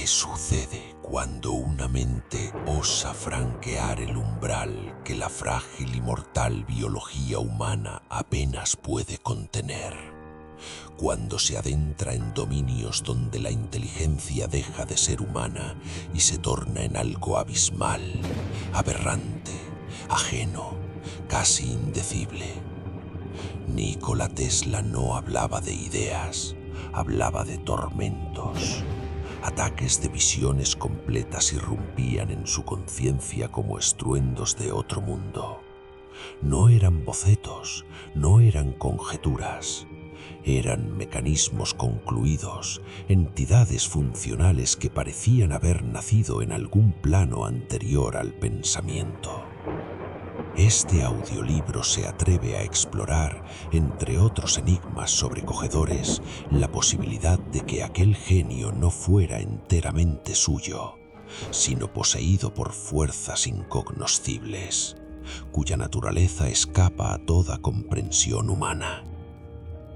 ¿Qué sucede cuando una mente osa franquear el umbral que la frágil y mortal biología humana apenas puede contener? Cuando se adentra en dominios donde la inteligencia deja de ser humana y se torna en algo abismal, aberrante, ajeno, casi indecible. Nikola Tesla no hablaba de ideas, hablaba de tormentos. Ataques de visiones completas irrumpían en su conciencia como estruendos de otro mundo. No eran bocetos, no eran conjeturas. Eran mecanismos concluidos, entidades funcionales que parecían haber nacido en algún plano anterior al pensamiento. Este audiolibro se atreve a explorar, entre otros enigmas sobrecogedores, la posibilidad de que aquel genio no fuera enteramente suyo, sino poseído por fuerzas incognoscibles, cuya naturaleza escapa a toda comprensión humana.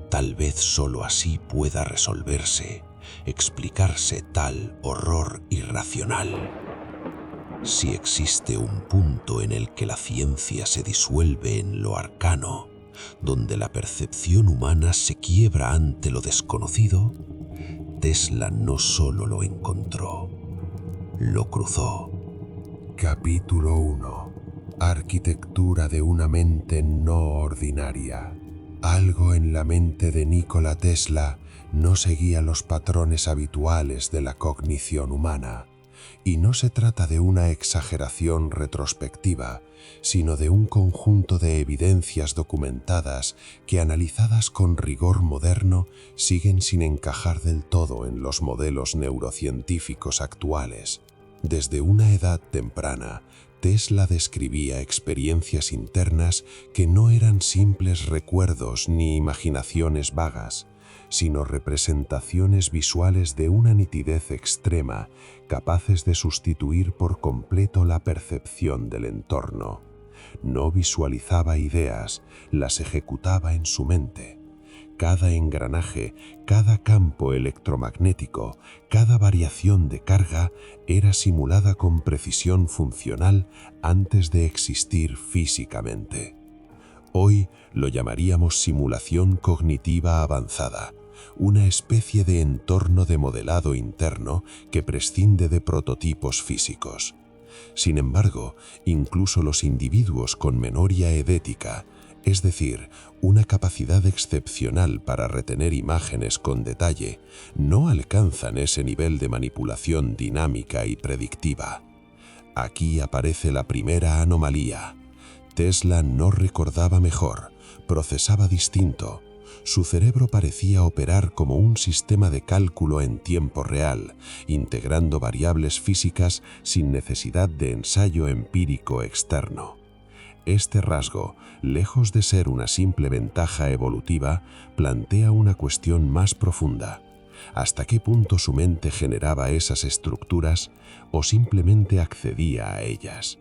Tal vez sólo así pueda resolverse, explicarse tal horror irracional. Si existe un punto en el que la ciencia se disuelve en lo arcano, donde la percepción humana se quiebra ante lo desconocido, Tesla no solo lo encontró, lo cruzó. Capítulo 1. Arquitectura de una mente no ordinaria. Algo en la mente de Nikola Tesla no seguía los patrones habituales de la cognición humana. Y no se trata de una exageración retrospectiva, sino de un conjunto de evidencias documentadas que, analizadas con rigor moderno, siguen sin encajar del todo en los modelos neurocientíficos actuales. Desde una edad temprana, Tesla describía experiencias internas que no eran simples recuerdos ni imaginaciones vagas, sino representaciones visuales de una nitidez extrema, capaces de sustituir por completo la percepción del entorno. No visualizaba ideas, las ejecutaba en su mente. Cada engranaje, cada campo electromagnético, cada variación de carga era simulada con precisión funcional antes de existir físicamente. Hoy lo llamaríamos simulación cognitiva avanzada, una especie de entorno de modelado interno que prescinde de prototipos físicos. Sin embargo, incluso los individuos con memoria eidética, es decir, una capacidad excepcional para retener imágenes con detalle, no alcanzan ese nivel de manipulación dinámica y predictiva. Aquí aparece la primera anomalía. Tesla no recordaba mejor, procesaba distinto. Su cerebro parecía operar como un sistema de cálculo en tiempo real, integrando variables físicas sin necesidad de ensayo empírico externo. Este rasgo, lejos de ser una simple ventaja evolutiva, plantea una cuestión más profunda. ¿Hasta qué punto su mente generaba esas estructuras o simplemente accedía a ellas?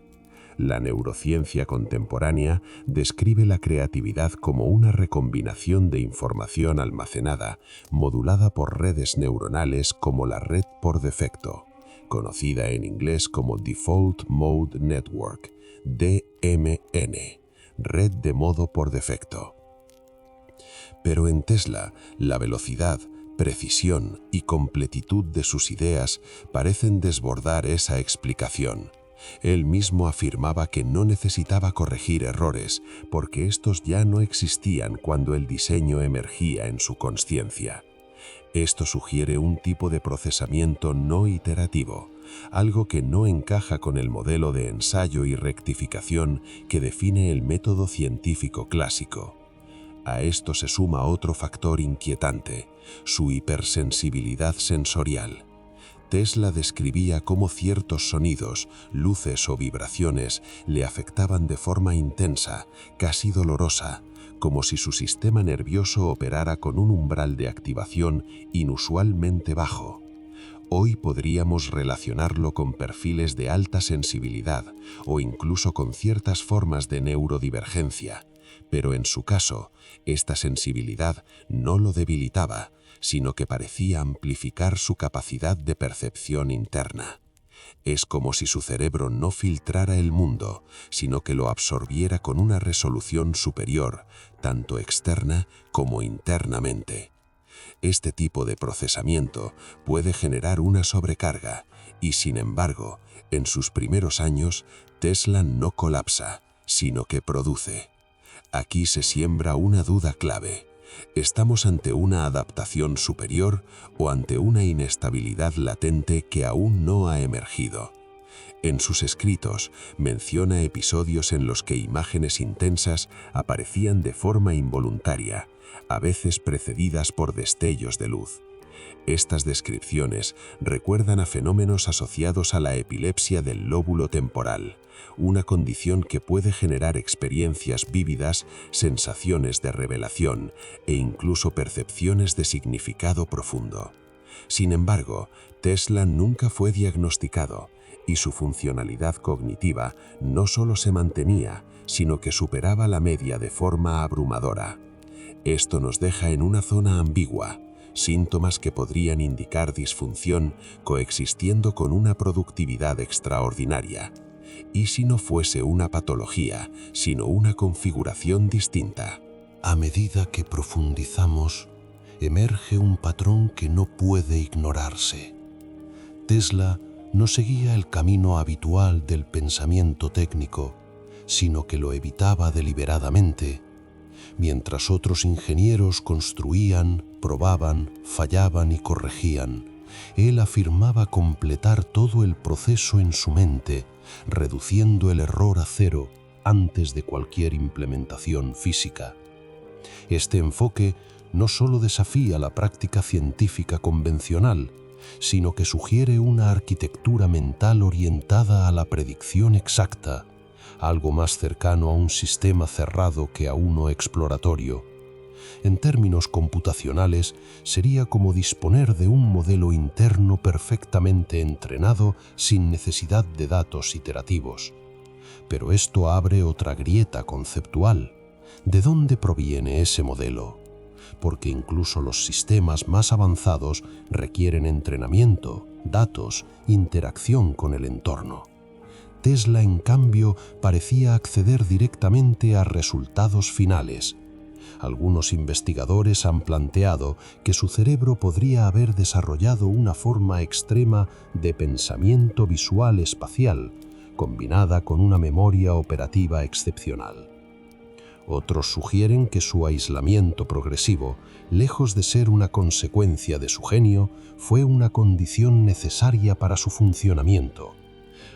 La neurociencia contemporánea describe la creatividad como una recombinación de información almacenada, modulada por redes neuronales como la red por defecto, conocida en inglés como Default Mode Network, DMN, red de modo por defecto. Pero en Tesla, la velocidad, precisión y completitud de sus ideas parecen desbordar esa explicación. Él mismo afirmaba que no necesitaba corregir errores porque estos ya no existían cuando el diseño emergía en su consciencia. Esto sugiere un tipo de procesamiento no iterativo, algo que no encaja con el modelo de ensayo y rectificación que define el método científico clásico. A esto se suma otro factor inquietante, su hipersensibilidad sensorial. Tesla describía cómo ciertos sonidos, luces o vibraciones le afectaban de forma intensa, casi dolorosa, como si su sistema nervioso operara con un umbral de activación inusualmente bajo. Hoy podríamos relacionarlo con perfiles de alta sensibilidad o incluso con ciertas formas de neurodivergencia, pero en su caso, esta sensibilidad no lo debilitaba, sino que parecía amplificar su capacidad de percepción interna. Es como si su cerebro no filtrara el mundo, sino que lo absorbiera con una resolución superior, tanto externa como internamente. Este tipo de procesamiento puede generar una sobrecarga y, sin embargo, en sus primeros años, Tesla no colapsa, sino que produce. Aquí se siembra una duda clave. ¿Estamos ante una adaptación superior o ante una inestabilidad latente que aún no ha emergido? En sus escritos menciona episodios en los que imágenes intensas aparecían de forma involuntaria, a veces precedidas por destellos de luz. Estas descripciones recuerdan a fenómenos asociados a la epilepsia del lóbulo temporal, una condición que puede generar experiencias vívidas, sensaciones de revelación e incluso percepciones de significado profundo. Sin embargo, Tesla nunca fue diagnosticado y su funcionalidad cognitiva no solo se mantenía, sino que superaba la media de forma abrumadora. Esto nos deja en una zona ambigua, síntomas que podrían indicar disfunción coexistiendo con una productividad extraordinaria. ¿Y si no fuese una patología, sino una configuración distinta? A medida que profundizamos, emerge un patrón que no puede ignorarse. Tesla no seguía el camino habitual del pensamiento técnico, sino que lo evitaba deliberadamente. Mientras otros ingenieros construían, probaban, fallaban y corregían, él afirmaba completar todo el proceso en su mente, reduciendo el error a cero antes de cualquier implementación física. Este enfoque no solo desafía la práctica científica convencional, sino que sugiere una arquitectura mental orientada a la predicción exacta, algo más cercano a un sistema cerrado que a uno exploratorio. En términos computacionales, sería como disponer de un modelo interno perfectamente entrenado sin necesidad de datos iterativos. Pero esto abre otra grieta conceptual. ¿De dónde proviene ese modelo? Porque incluso los sistemas más avanzados requieren entrenamiento, datos, interacción con el entorno. Tesla, en cambio, parecía acceder directamente a resultados finales. Algunos investigadores han planteado que su cerebro podría haber desarrollado una forma extrema de pensamiento visual espacial, combinada con una memoria operativa excepcional. Otros sugieren que su aislamiento progresivo, lejos de ser una consecuencia de su genio, fue una condición necesaria para su funcionamiento.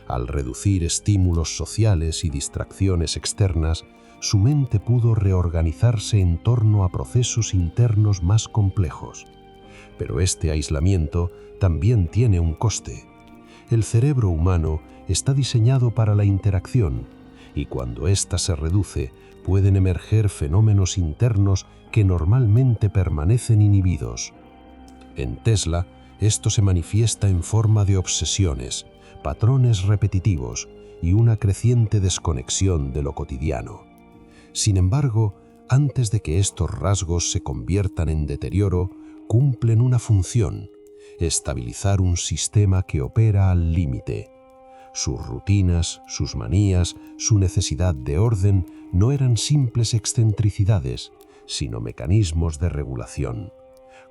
Al reducir estímulos sociales y distracciones externas, su mente pudo reorganizarse en torno a procesos internos más complejos. Pero este aislamiento también tiene un coste. El cerebro humano está diseñado para la interacción, y cuando ésta se reduce, pueden emerger fenómenos internos que normalmente permanecen inhibidos. En Tesla, esto se manifiesta en forma de obsesiones, patrones repetitivos y una creciente desconexión de lo cotidiano. Sin embargo, antes de que estos rasgos se conviertan en deterioro, cumplen una función: estabilizar un sistema que opera al límite. Sus rutinas, sus manías, su necesidad de orden no eran simples excentricidades, sino mecanismos de regulación,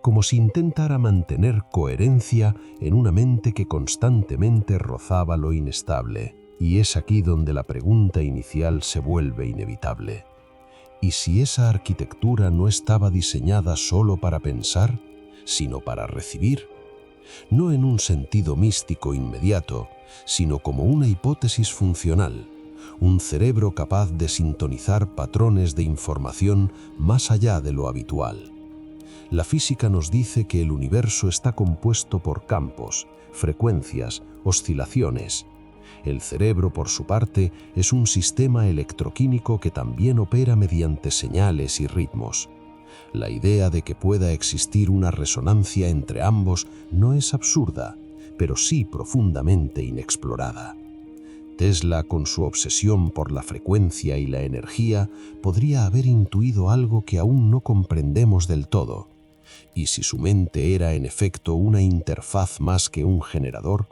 como si intentara mantener coherencia en una mente que constantemente rozaba lo inestable. Y es aquí donde la pregunta inicial se vuelve inevitable. ¿Y si esa arquitectura no estaba diseñada solo para pensar, sino para recibir? No en un sentido místico inmediato, sino como una hipótesis funcional, un cerebro capaz de sintonizar patrones de información más allá de lo habitual. La física nos dice que el universo está compuesto por campos, frecuencias, oscilaciones. El cerebro, por su parte, es un sistema electroquímico que también opera mediante señales y ritmos. La idea de que pueda existir una resonancia entre ambos no es absurda, pero sí profundamente inexplorada. Tesla, con su obsesión por la frecuencia y la energía, podría haber intuido algo que aún no comprendemos del todo. Y si su mente era en efecto una interfaz más que un generador,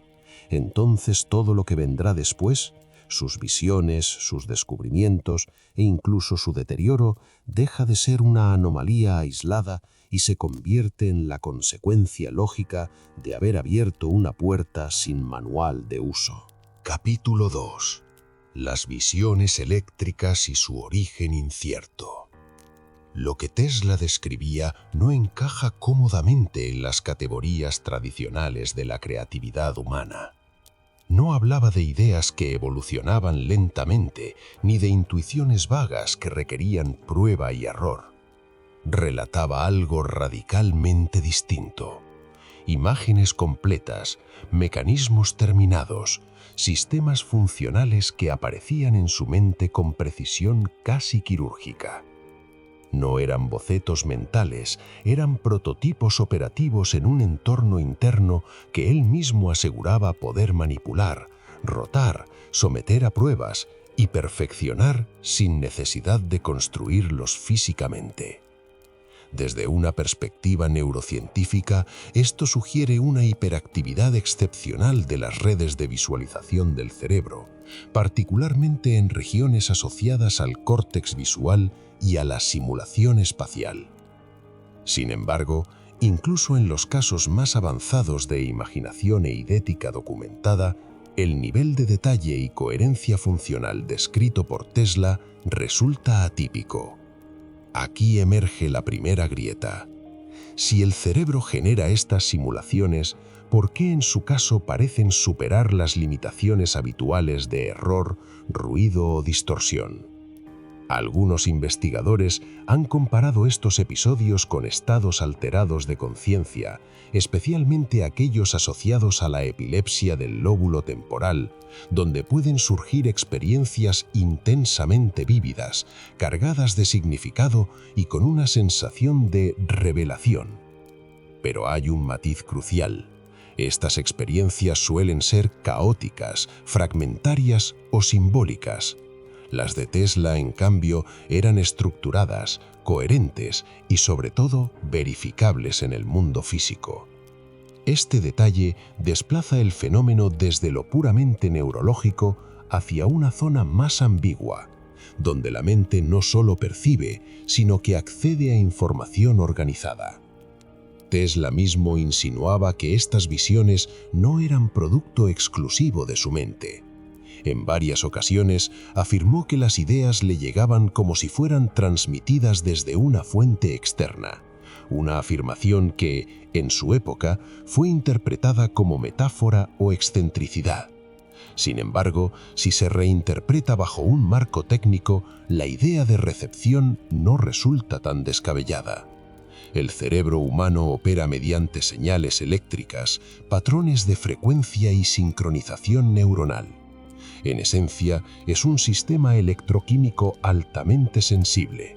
entonces todo lo que vendrá después, sus visiones, sus descubrimientos e incluso su deterioro, deja de ser una anomalía aislada y se convierte en la consecuencia lógica de haber abierto una puerta sin manual de uso. Capítulo 2. Las visiones eléctricas y su origen incierto. Lo que Tesla describía no encaja cómodamente en las categorías tradicionales de la creatividad humana. No hablaba de ideas que evolucionaban lentamente, ni de intuiciones vagas que requerían prueba y error. Relataba algo radicalmente distinto. Imágenes completas, mecanismos terminados, sistemas funcionales que aparecían en su mente con precisión casi quirúrgica. No eran bocetos mentales, eran prototipos operativos en un entorno interno que él mismo aseguraba poder manipular, rotar, someter a pruebas y perfeccionar sin necesidad de construirlos físicamente. Desde una perspectiva neurocientífica, esto sugiere una hiperactividad excepcional de las redes de visualización del cerebro, particularmente en regiones asociadas al córtex visual y a la simulación espacial. Sin embargo, incluso en los casos más avanzados de imaginación e idética documentada, el nivel de detalle y coherencia funcional descrito por Tesla resulta atípico. Aquí emerge la primera grieta. Si el cerebro genera estas simulaciones, ¿por qué en su caso parecen superar las limitaciones habituales de error, ruido o distorsión? Algunos investigadores han comparado estos episodios con estados alterados de conciencia, especialmente aquellos asociados a la epilepsia del lóbulo temporal, donde pueden surgir experiencias intensamente vívidas, cargadas de significado y con una sensación de revelación. Pero hay un matiz crucial. Estas experiencias suelen ser caóticas, fragmentarias o simbólicas. Las de Tesla, en cambio, eran estructuradas, coherentes y, sobre todo, verificables en el mundo físico. Este detalle desplaza el fenómeno desde lo puramente neurológico hacia una zona más ambigua, donde la mente no solo percibe, sino que accede a información organizada. Tesla mismo insinuaba que estas visiones no eran producto exclusivo de su mente. En varias ocasiones afirmó que las ideas le llegaban como si fueran transmitidas desde una fuente externa, una afirmación que, en su época, fue interpretada como metáfora o excentricidad. Sin embargo, si se reinterpreta bajo un marco técnico, la idea de recepción no resulta tan descabellada. El cerebro humano opera mediante señales eléctricas, patrones de frecuencia y sincronización neuronal. En esencia, es un sistema electroquímico altamente sensible.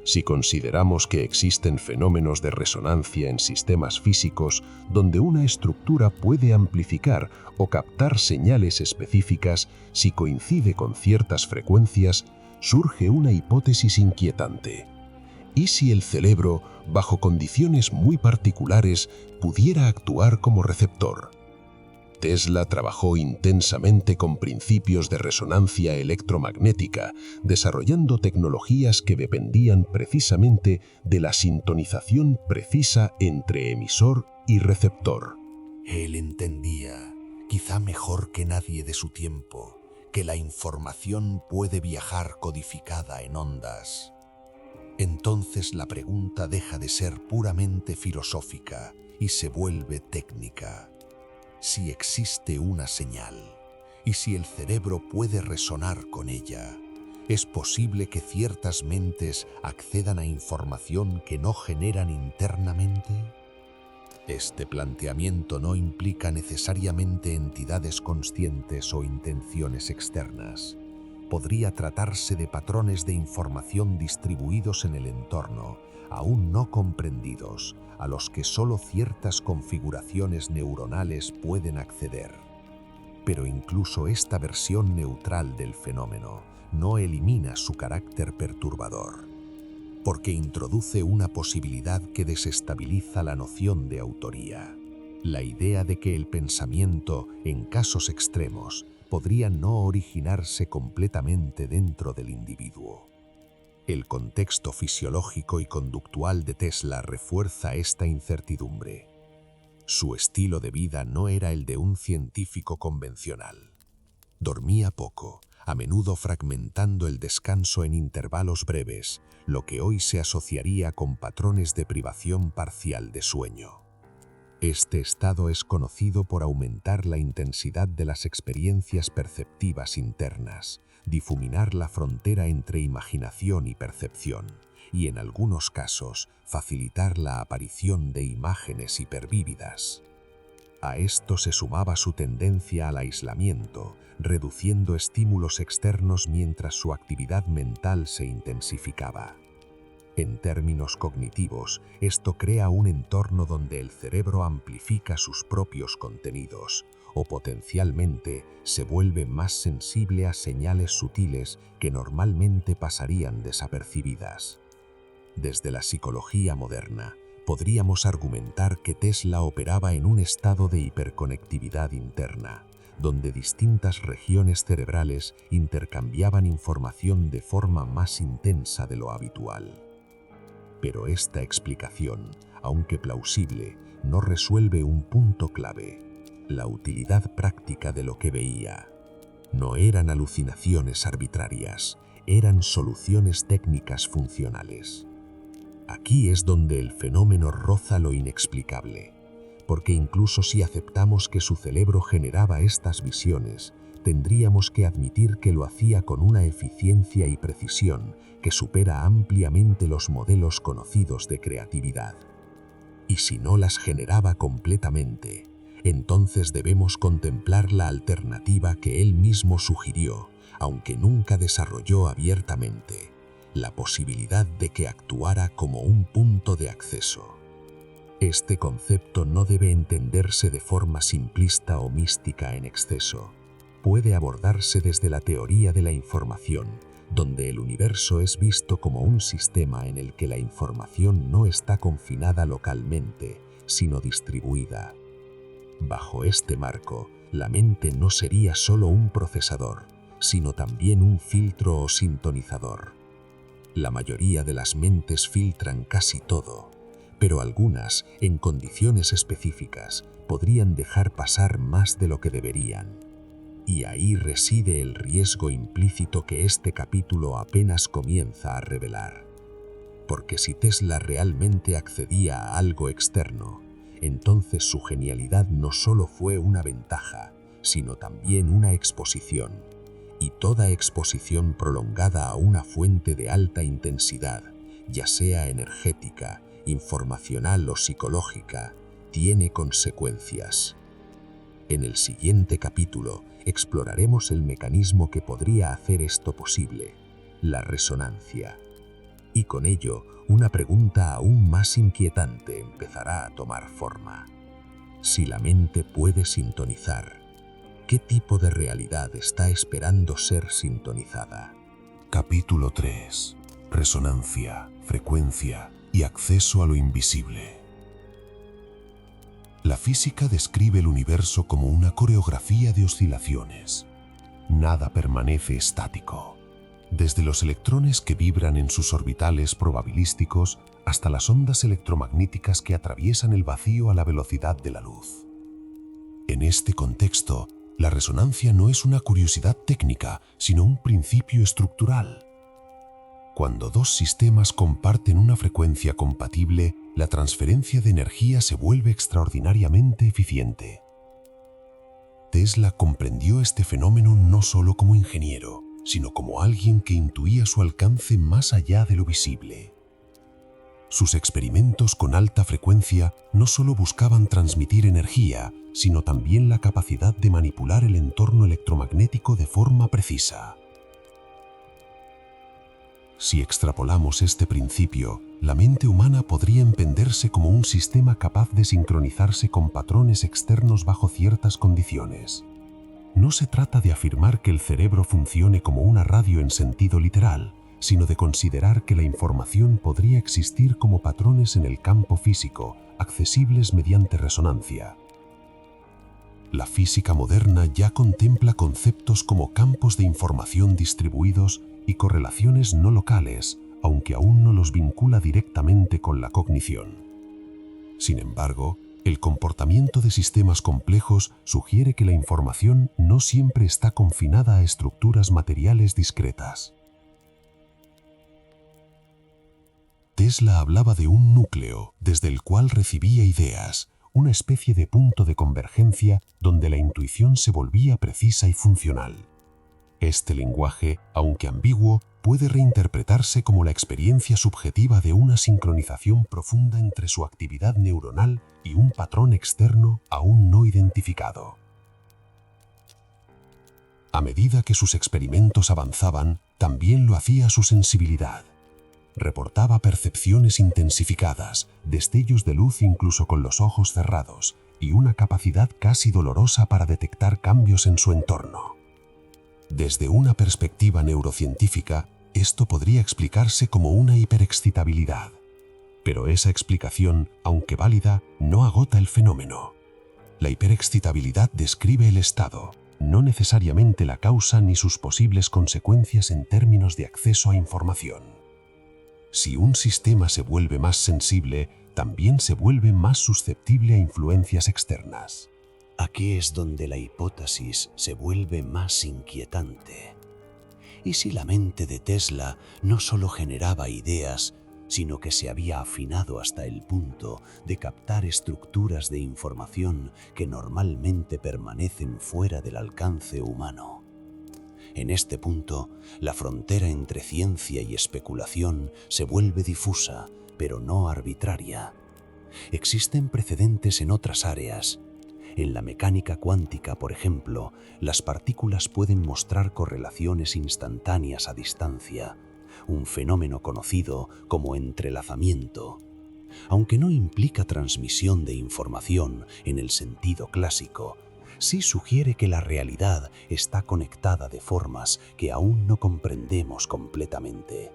Si consideramos que existen fenómenos de resonancia en sistemas físicos donde una estructura puede amplificar o captar señales específicas si coincide con ciertas frecuencias, surge una hipótesis inquietante. ¿Y si el cerebro, bajo condiciones muy particulares, pudiera actuar como receptor? Tesla trabajó intensamente con principios de resonancia electromagnética, desarrollando tecnologías que dependían precisamente de la sintonización precisa entre emisor y receptor. Él entendía, quizá mejor que nadie de su tiempo, que la información puede viajar codificada en ondas. Entonces la pregunta deja de ser puramente filosófica y se vuelve técnica. Si existe una señal, y si el cerebro puede resonar con ella, ¿es posible que ciertas mentes accedan a información que no generan internamente? Este planteamiento no implica necesariamente entidades conscientes o intenciones externas. Podría tratarse de patrones de información distribuidos en el entorno, aún no comprendidos, a los que solo ciertas configuraciones neuronales pueden acceder. Pero incluso esta versión neutral del fenómeno no elimina su carácter perturbador. porque introduce una posibilidad que desestabiliza la noción de autoría. La idea de que el pensamiento, en casos extremos, podría no originarse completamente dentro del individuo. El contexto fisiológico y conductual de Tesla refuerza esta incertidumbre. Su estilo de vida no era el de un científico convencional. Dormía poco, a menudo fragmentando el descanso en intervalos breves, lo que hoy se asociaría con patrones de privación parcial de sueño. Este estado es conocido por aumentar la intensidad de las experiencias perceptivas internas, difuminar la frontera entre imaginación y percepción, y en algunos casos facilitar la aparición de imágenes hipervívidas. A esto se sumaba su tendencia al aislamiento, reduciendo estímulos externos mientras su actividad mental se intensificaba. En términos cognitivos, esto crea un entorno donde el cerebro amplifica sus propios contenidos, o potencialmente se vuelve más sensible a señales sutiles que normalmente pasarían desapercibidas. Desde la psicología moderna, podríamos argumentar que Tesla operaba en un estado de hiperconectividad interna, donde distintas regiones cerebrales intercambiaban información de forma más intensa de lo habitual. Pero esta explicación, aunque plausible, no resuelve un punto clave: la utilidad práctica de lo que veía. No eran alucinaciones arbitrarias, eran soluciones técnicas funcionales. Aquí es donde el fenómeno roza lo inexplicable, porque incluso si aceptamos que su cerebro generaba estas visiones, tendríamos que admitir que lo hacía con una eficiencia y precisión que supera ampliamente los modelos conocidos de creatividad. Y si no las generaba completamente, entonces debemos contemplar la alternativa que él mismo sugirió, aunque nunca desarrolló abiertamente: la posibilidad de que actuara como un punto de acceso. Este concepto no debe entenderse de forma simplista o mística en exceso. Puede abordarse desde la teoría de la información, donde el universo es visto como un sistema en el que la información no está confinada localmente, sino distribuida. Bajo este marco, la mente no sería solo un procesador, sino también un filtro o sintonizador. La mayoría de las mentes filtran casi todo, pero algunas, en condiciones específicas, podrían dejar pasar más de lo que deberían. Y ahí reside el riesgo implícito que este capítulo apenas comienza a revelar. Porque si Tesla realmente accedía a algo externo, entonces su genialidad no solo fue una ventaja, sino también una exposición. Y toda exposición prolongada a una fuente de alta intensidad, ya sea energética, informacional o psicológica, tiene consecuencias. En el siguiente capítulo exploraremos el mecanismo que podría hacer esto posible: la resonancia. Y con ello, una pregunta aún más inquietante empezará a tomar forma. Si la mente puede sintonizar, ¿qué tipo de realidad está esperando ser sintonizada? Capítulo 3. Resonancia, frecuencia y acceso a lo invisible. La física describe el universo como una coreografía de oscilaciones. Nada permanece estático. Desde los electrones que vibran en sus orbitales probabilísticos hasta las ondas electromagnéticas que atraviesan el vacío a la velocidad de la luz. En este contexto, la resonancia no es una curiosidad técnica, sino un principio estructural. Cuando dos sistemas comparten una frecuencia compatible, la transferencia de energía se vuelve extraordinariamente eficiente. Tesla comprendió este fenómeno no solo como ingeniero, sino como alguien que intuía su alcance más allá de lo visible. Sus experimentos con alta frecuencia no solo buscaban transmitir energía, sino también la capacidad de manipular el entorno electromagnético de forma precisa. Si extrapolamos este principio, la mente humana podría entenderse como un sistema capaz de sincronizarse con patrones externos bajo ciertas condiciones. No se trata de afirmar que el cerebro funcione como una radio en sentido literal, sino de considerar que la información podría existir como patrones en el campo físico, accesibles mediante resonancia. La física moderna ya contempla conceptos como campos de información distribuidos y correlaciones no locales, aunque aún no los vincula directamente con la cognición. Sin embargo, el comportamiento de sistemas complejos sugiere que la información no siempre está confinada a estructuras materiales discretas. Tesla hablaba de un núcleo desde el cual recibía ideas, una especie de punto de convergencia donde la intuición se volvía precisa y funcional. Este lenguaje, aunque ambiguo, puede reinterpretarse como la experiencia subjetiva de una sincronización profunda entre su actividad neuronal y un patrón externo aún no identificado. A medida que sus experimentos avanzaban, también lo hacía su sensibilidad. Reportaba percepciones intensificadas, destellos de luz incluso con los ojos cerrados, y una capacidad casi dolorosa para detectar cambios en su entorno. Desde una perspectiva neurocientífica, esto podría explicarse como una hiperexcitabilidad. Pero esa explicación, aunque válida, no agota el fenómeno. La hiperexcitabilidad describe el estado, no necesariamente la causa ni sus posibles consecuencias en términos de acceso a información. Si un sistema se vuelve más sensible, también se vuelve más susceptible a influencias externas. Aquí es donde la hipótesis se vuelve más inquietante. ¿Y si la mente de Tesla no solo generaba ideas, sino que se había afinado hasta el punto de captar estructuras de información que normalmente permanecen fuera del alcance humano? En este punto, la frontera entre ciencia y especulación se vuelve difusa, pero no arbitraria. Existen precedentes en otras áreas. En la mecánica cuántica, por ejemplo, las partículas pueden mostrar correlaciones instantáneas a distancia, un fenómeno conocido como entrelazamiento. Aunque no implica transmisión de información en el sentido clásico, sí sugiere que la realidad está conectada de formas que aún no comprendemos completamente.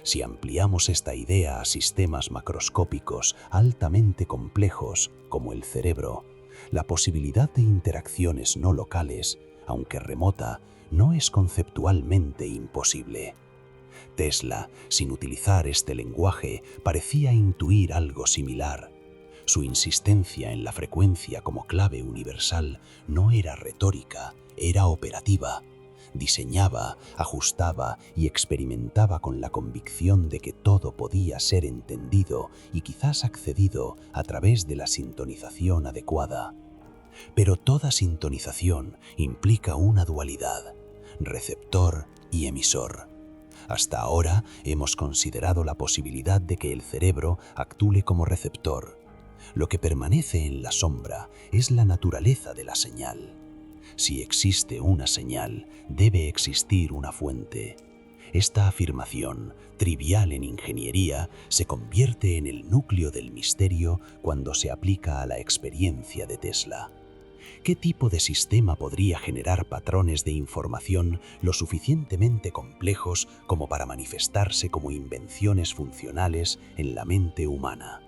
Si ampliamos esta idea a sistemas macroscópicos altamente complejos, como el cerebro, la posibilidad de interacciones no locales, aunque remota, no es conceptualmente imposible. Tesla, sin utilizar este lenguaje, parecía intuir algo similar. Su insistencia en la frecuencia como clave universal no era retórica, era operativa. Diseñaba, ajustaba y experimentaba con la convicción de que todo podía ser entendido y quizás accedido a través de la sintonización adecuada. Pero toda sintonización implica una dualidad, receptor y emisor. Hasta ahora hemos considerado la posibilidad de que el cerebro actúe como receptor. Lo que permanece en la sombra es la naturaleza de la señal. Si existe una señal, debe existir una fuente. Esta afirmación, trivial en ingeniería, se convierte en el núcleo del misterio cuando se aplica a la experiencia de Tesla. ¿Qué tipo de sistema podría generar patrones de información lo suficientemente complejos como para manifestarse como invenciones funcionales en la mente humana?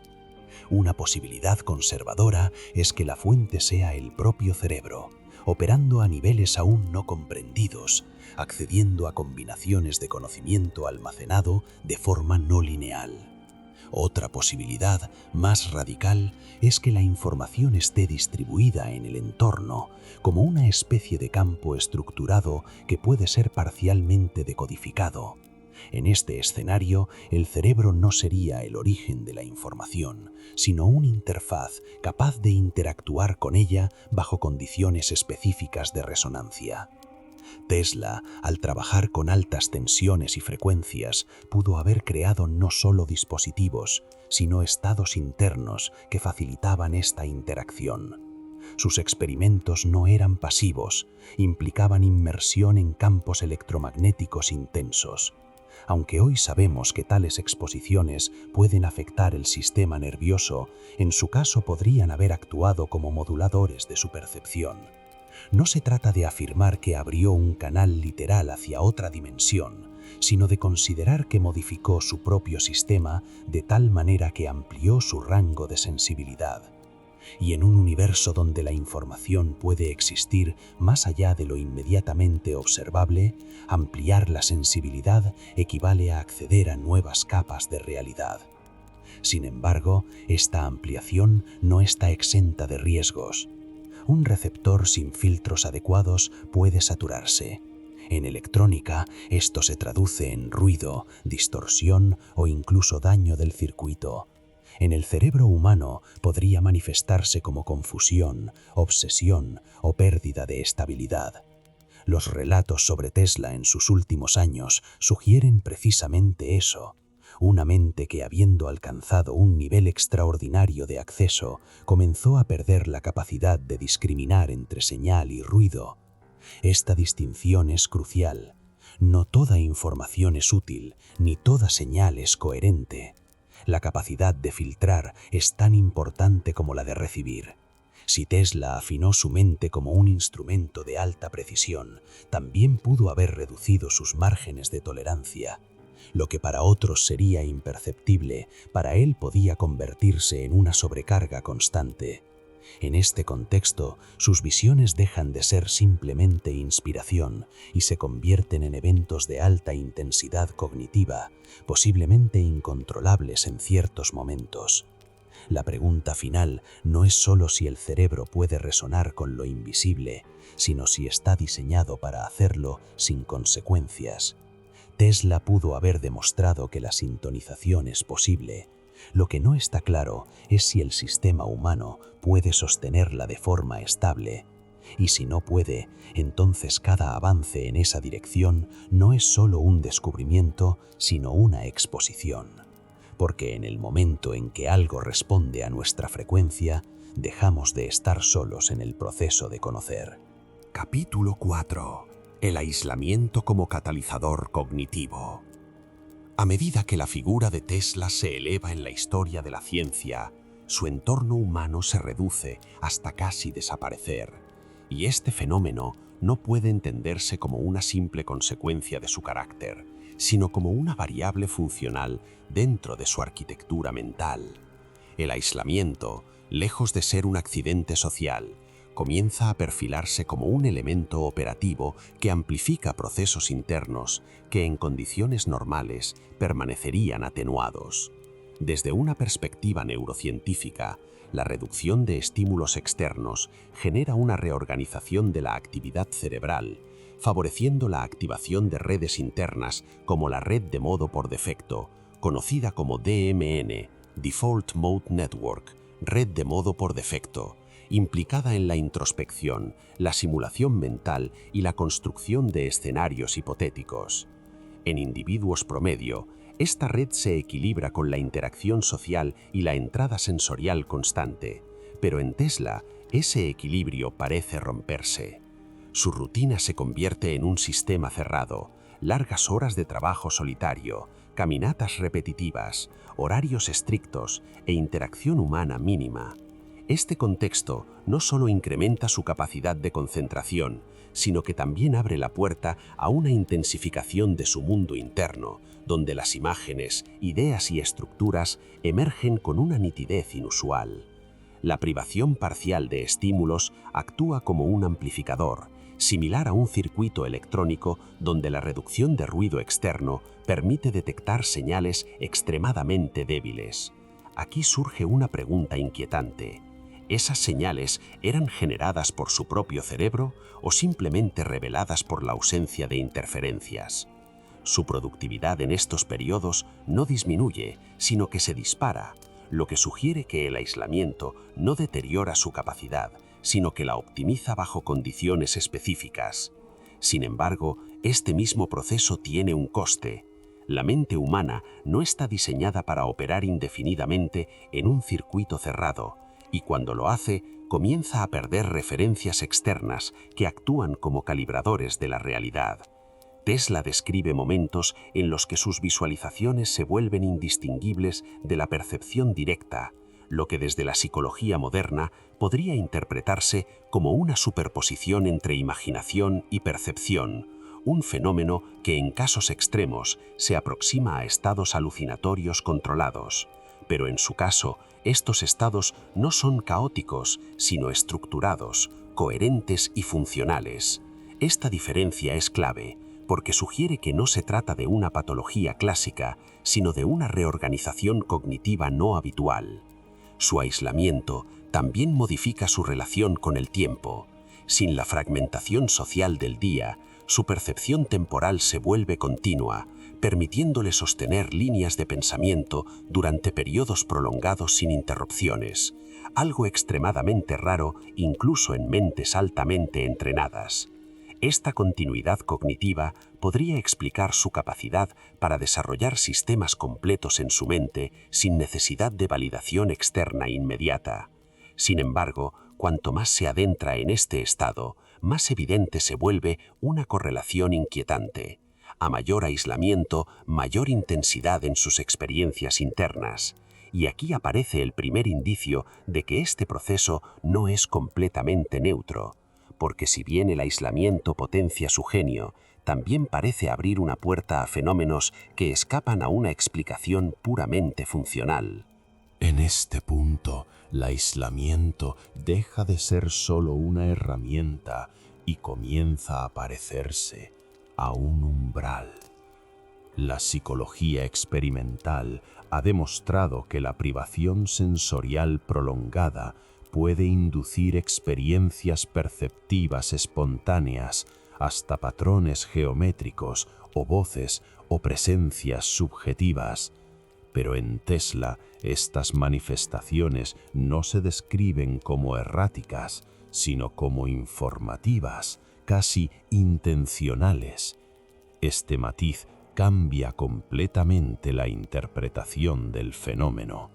Una posibilidad conservadora es que la fuente sea el propio cerebro, operando a niveles aún no comprendidos, accediendo a combinaciones de conocimiento almacenado de forma no lineal. Otra posibilidad, más radical, es que la información esté distribuida en el entorno como una especie de campo estructurado que puede ser parcialmente decodificado. En este escenario, el cerebro no sería el origen de la información, sino una interfaz capaz de interactuar con ella bajo condiciones específicas de resonancia. Tesla, al trabajar con altas tensiones y frecuencias, pudo haber creado no solo dispositivos, sino estados internos que facilitaban esta interacción. Sus experimentos no eran pasivos, implicaban inmersión en campos electromagnéticos intensos. Aunque hoy sabemos que tales exposiciones pueden afectar el sistema nervioso, en su caso podrían haber actuado como moduladores de su percepción. No se trata de afirmar que abrió un canal literal hacia otra dimensión, sino de considerar que modificó su propio sistema de tal manera que amplió su rango de sensibilidad. Y en un universo donde la información puede existir más allá de lo inmediatamente observable, ampliar la sensibilidad equivale a acceder a nuevas capas de realidad. Sin embargo, esta ampliación no está exenta de riesgos. Un receptor sin filtros adecuados puede saturarse. En electrónica, esto se traduce en ruido, distorsión o incluso daño del circuito. En el cerebro humano podría manifestarse como confusión, obsesión o pérdida de estabilidad. Los relatos sobre Tesla en sus últimos años sugieren precisamente eso. Una mente que, habiendo alcanzado un nivel extraordinario de acceso, comenzó a perder la capacidad de discriminar entre señal y ruido. Esta distinción es crucial. No toda información es útil, ni toda señal es coherente. La capacidad de filtrar es tan importante como la de recibir. Si Tesla afinó su mente como un instrumento de alta precisión, también pudo haber reducido sus márgenes de tolerancia. Lo que para otros sería imperceptible, para él podía convertirse en una sobrecarga constante. En este contexto, sus visiones dejan de ser simplemente inspiración y se convierten en eventos de alta intensidad cognitiva, posiblemente incontrolables en ciertos momentos. La pregunta final no es solo si el cerebro puede resonar con lo invisible, sino si está diseñado para hacerlo sin consecuencias. Tesla pudo haber demostrado que la sintonización es posible. Lo que no está claro es si el sistema humano puede sostenerla de forma estable. Y si no puede, entonces cada avance en esa dirección no es solo un descubrimiento, sino una exposición. Porque en el momento en que algo responde a nuestra frecuencia, dejamos de estar solos en el proceso de conocer. Capítulo 4. El aislamiento como catalizador cognitivo. A medida que la figura de Tesla se eleva en la historia de la ciencia, su entorno humano se reduce hasta casi desaparecer, y este fenómeno no puede entenderse como una simple consecuencia de su carácter, sino como una variable funcional dentro de su arquitectura mental. El aislamiento, lejos de ser un accidente social, comienza a perfilarse como un elemento operativo que amplifica procesos internos que en condiciones normales permanecerían atenuados. Desde una perspectiva neurocientífica, la reducción de estímulos externos genera una reorganización de la actividad cerebral, favoreciendo la activación de redes internas como la red de modo por defecto, conocida como DMN, Default Mode Network, red de modo por defecto, implicada en la introspección, la simulación mental y la construcción de escenarios hipotéticos. En individuos promedio, esta red se equilibra con la interacción social y la entrada sensorial constante, pero en Tesla ese equilibrio parece romperse. Su rutina se convierte en un sistema cerrado, largas horas de trabajo solitario, caminatas repetitivas, horarios estrictos e interacción humana mínima. Este contexto no solo incrementa su capacidad de concentración, sino que también abre la puerta a una intensificación de su mundo interno, donde las imágenes, ideas y estructuras emergen con una nitidez inusual. La privación parcial de estímulos actúa como un amplificador, similar a un circuito electrónico donde la reducción de ruido externo permite detectar señales extremadamente débiles. Aquí surge una pregunta inquietante. ¿Esas señales eran generadas por su propio cerebro o simplemente reveladas por la ausencia de interferencias? Su productividad en estos periodos no disminuye, sino que se dispara, lo que sugiere que el aislamiento no deteriora su capacidad, sino que la optimiza bajo condiciones específicas. Sin embargo, este mismo proceso tiene un coste. La mente humana no está diseñada para operar indefinidamente en un circuito cerrado, y cuando lo hace, comienza a perder referencias externas que actúan como calibradores de la realidad. Tesla describe momentos en los que sus visualizaciones se vuelven indistinguibles de la percepción directa, lo que desde la psicología moderna podría interpretarse como una superposición entre imaginación y percepción, un fenómeno que en casos extremos se aproxima a estados alucinatorios controlados. Pero en su caso, estos estados no son caóticos, sino estructurados, coherentes y funcionales. Esta diferencia es clave, porque sugiere que no se trata de una patología clásica, sino de una reorganización cognitiva no habitual. Su aislamiento también modifica su relación con el tiempo. Sin la fragmentación social del día, su percepción temporal se vuelve continua, permitiéndole sostener líneas de pensamiento durante periodos prolongados sin interrupciones, algo extremadamente raro incluso en mentes altamente entrenadas. Esta continuidad cognitiva podría explicar su capacidad para desarrollar sistemas completos en su mente sin necesidad de validación externa inmediata. Sin embargo, cuanto más se adentra en este estado, más evidente se vuelve una correlación inquietante. A mayor aislamiento, mayor intensidad en sus experiencias internas. Y aquí aparece el primer indicio de que este proceso no es completamente neutro, porque si bien el aislamiento potencia su genio, también parece abrir una puerta a fenómenos que escapan a una explicación puramente funcional. En este punto, el aislamiento deja de ser solo una herramienta y comienza a parecerse a un umbral. La psicología experimental ha demostrado que la privación sensorial prolongada puede inducir experiencias perceptivas espontáneas, hasta patrones geométricos o voces o presencias subjetivas. Pero en Tesla, estas manifestaciones no se describen como erráticas, sino como informativas, casi intencionales. Este matiz cambia completamente la interpretación del fenómeno.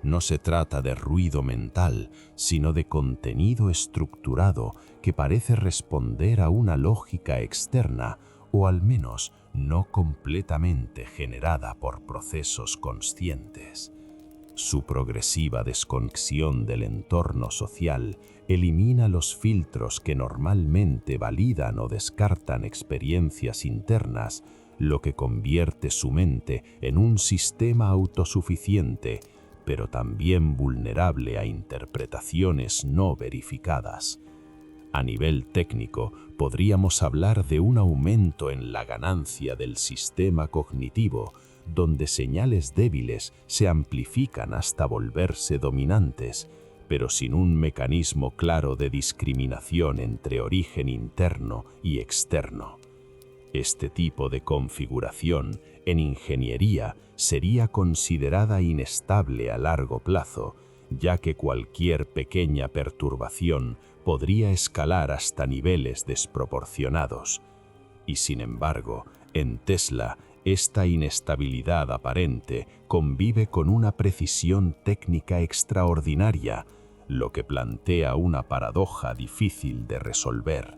No se trata de ruido mental, sino de contenido estructurado que parece responder a una lógica externa, o al menos no completamente generada por procesos conscientes. Su progresiva desconexión del entorno social elimina los filtros que normalmente validan o descartan experiencias internas, lo que convierte su mente en un sistema autosuficiente, pero también vulnerable a interpretaciones no verificadas. A nivel técnico, podríamos hablar de un aumento en la ganancia del sistema cognitivo, donde señales débiles se amplifican hasta volverse dominantes, pero sin un mecanismo claro de discriminación entre origen interno y externo. Este tipo de configuración en ingeniería sería considerada inestable a largo plazo, ya que cualquier pequeña perturbación podría escalar hasta niveles desproporcionados. Y sin embargo, en Tesla, esta inestabilidad aparente convive con una precisión técnica extraordinaria, lo que plantea una paradoja difícil de resolver.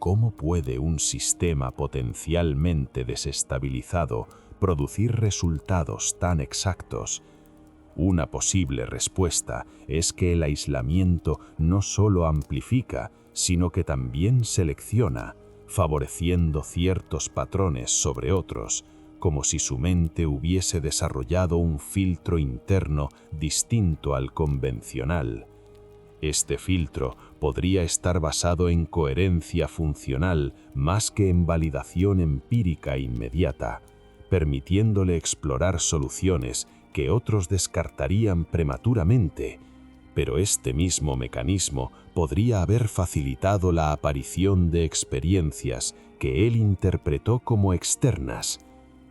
¿Cómo puede un sistema potencialmente desestabilizado producir resultados tan exactos? Una posible respuesta es que el aislamiento no solo amplifica, sino que también selecciona, favoreciendo ciertos patrones sobre otros, como si su mente hubiese desarrollado un filtro interno distinto al convencional. Este filtro podría estar basado en coherencia funcional más que en validación empírica inmediata, permitiéndole explorar soluciones que otros descartarían prematuramente. Pero este mismo mecanismo podría haber facilitado la aparición de experiencias que él interpretó como externas.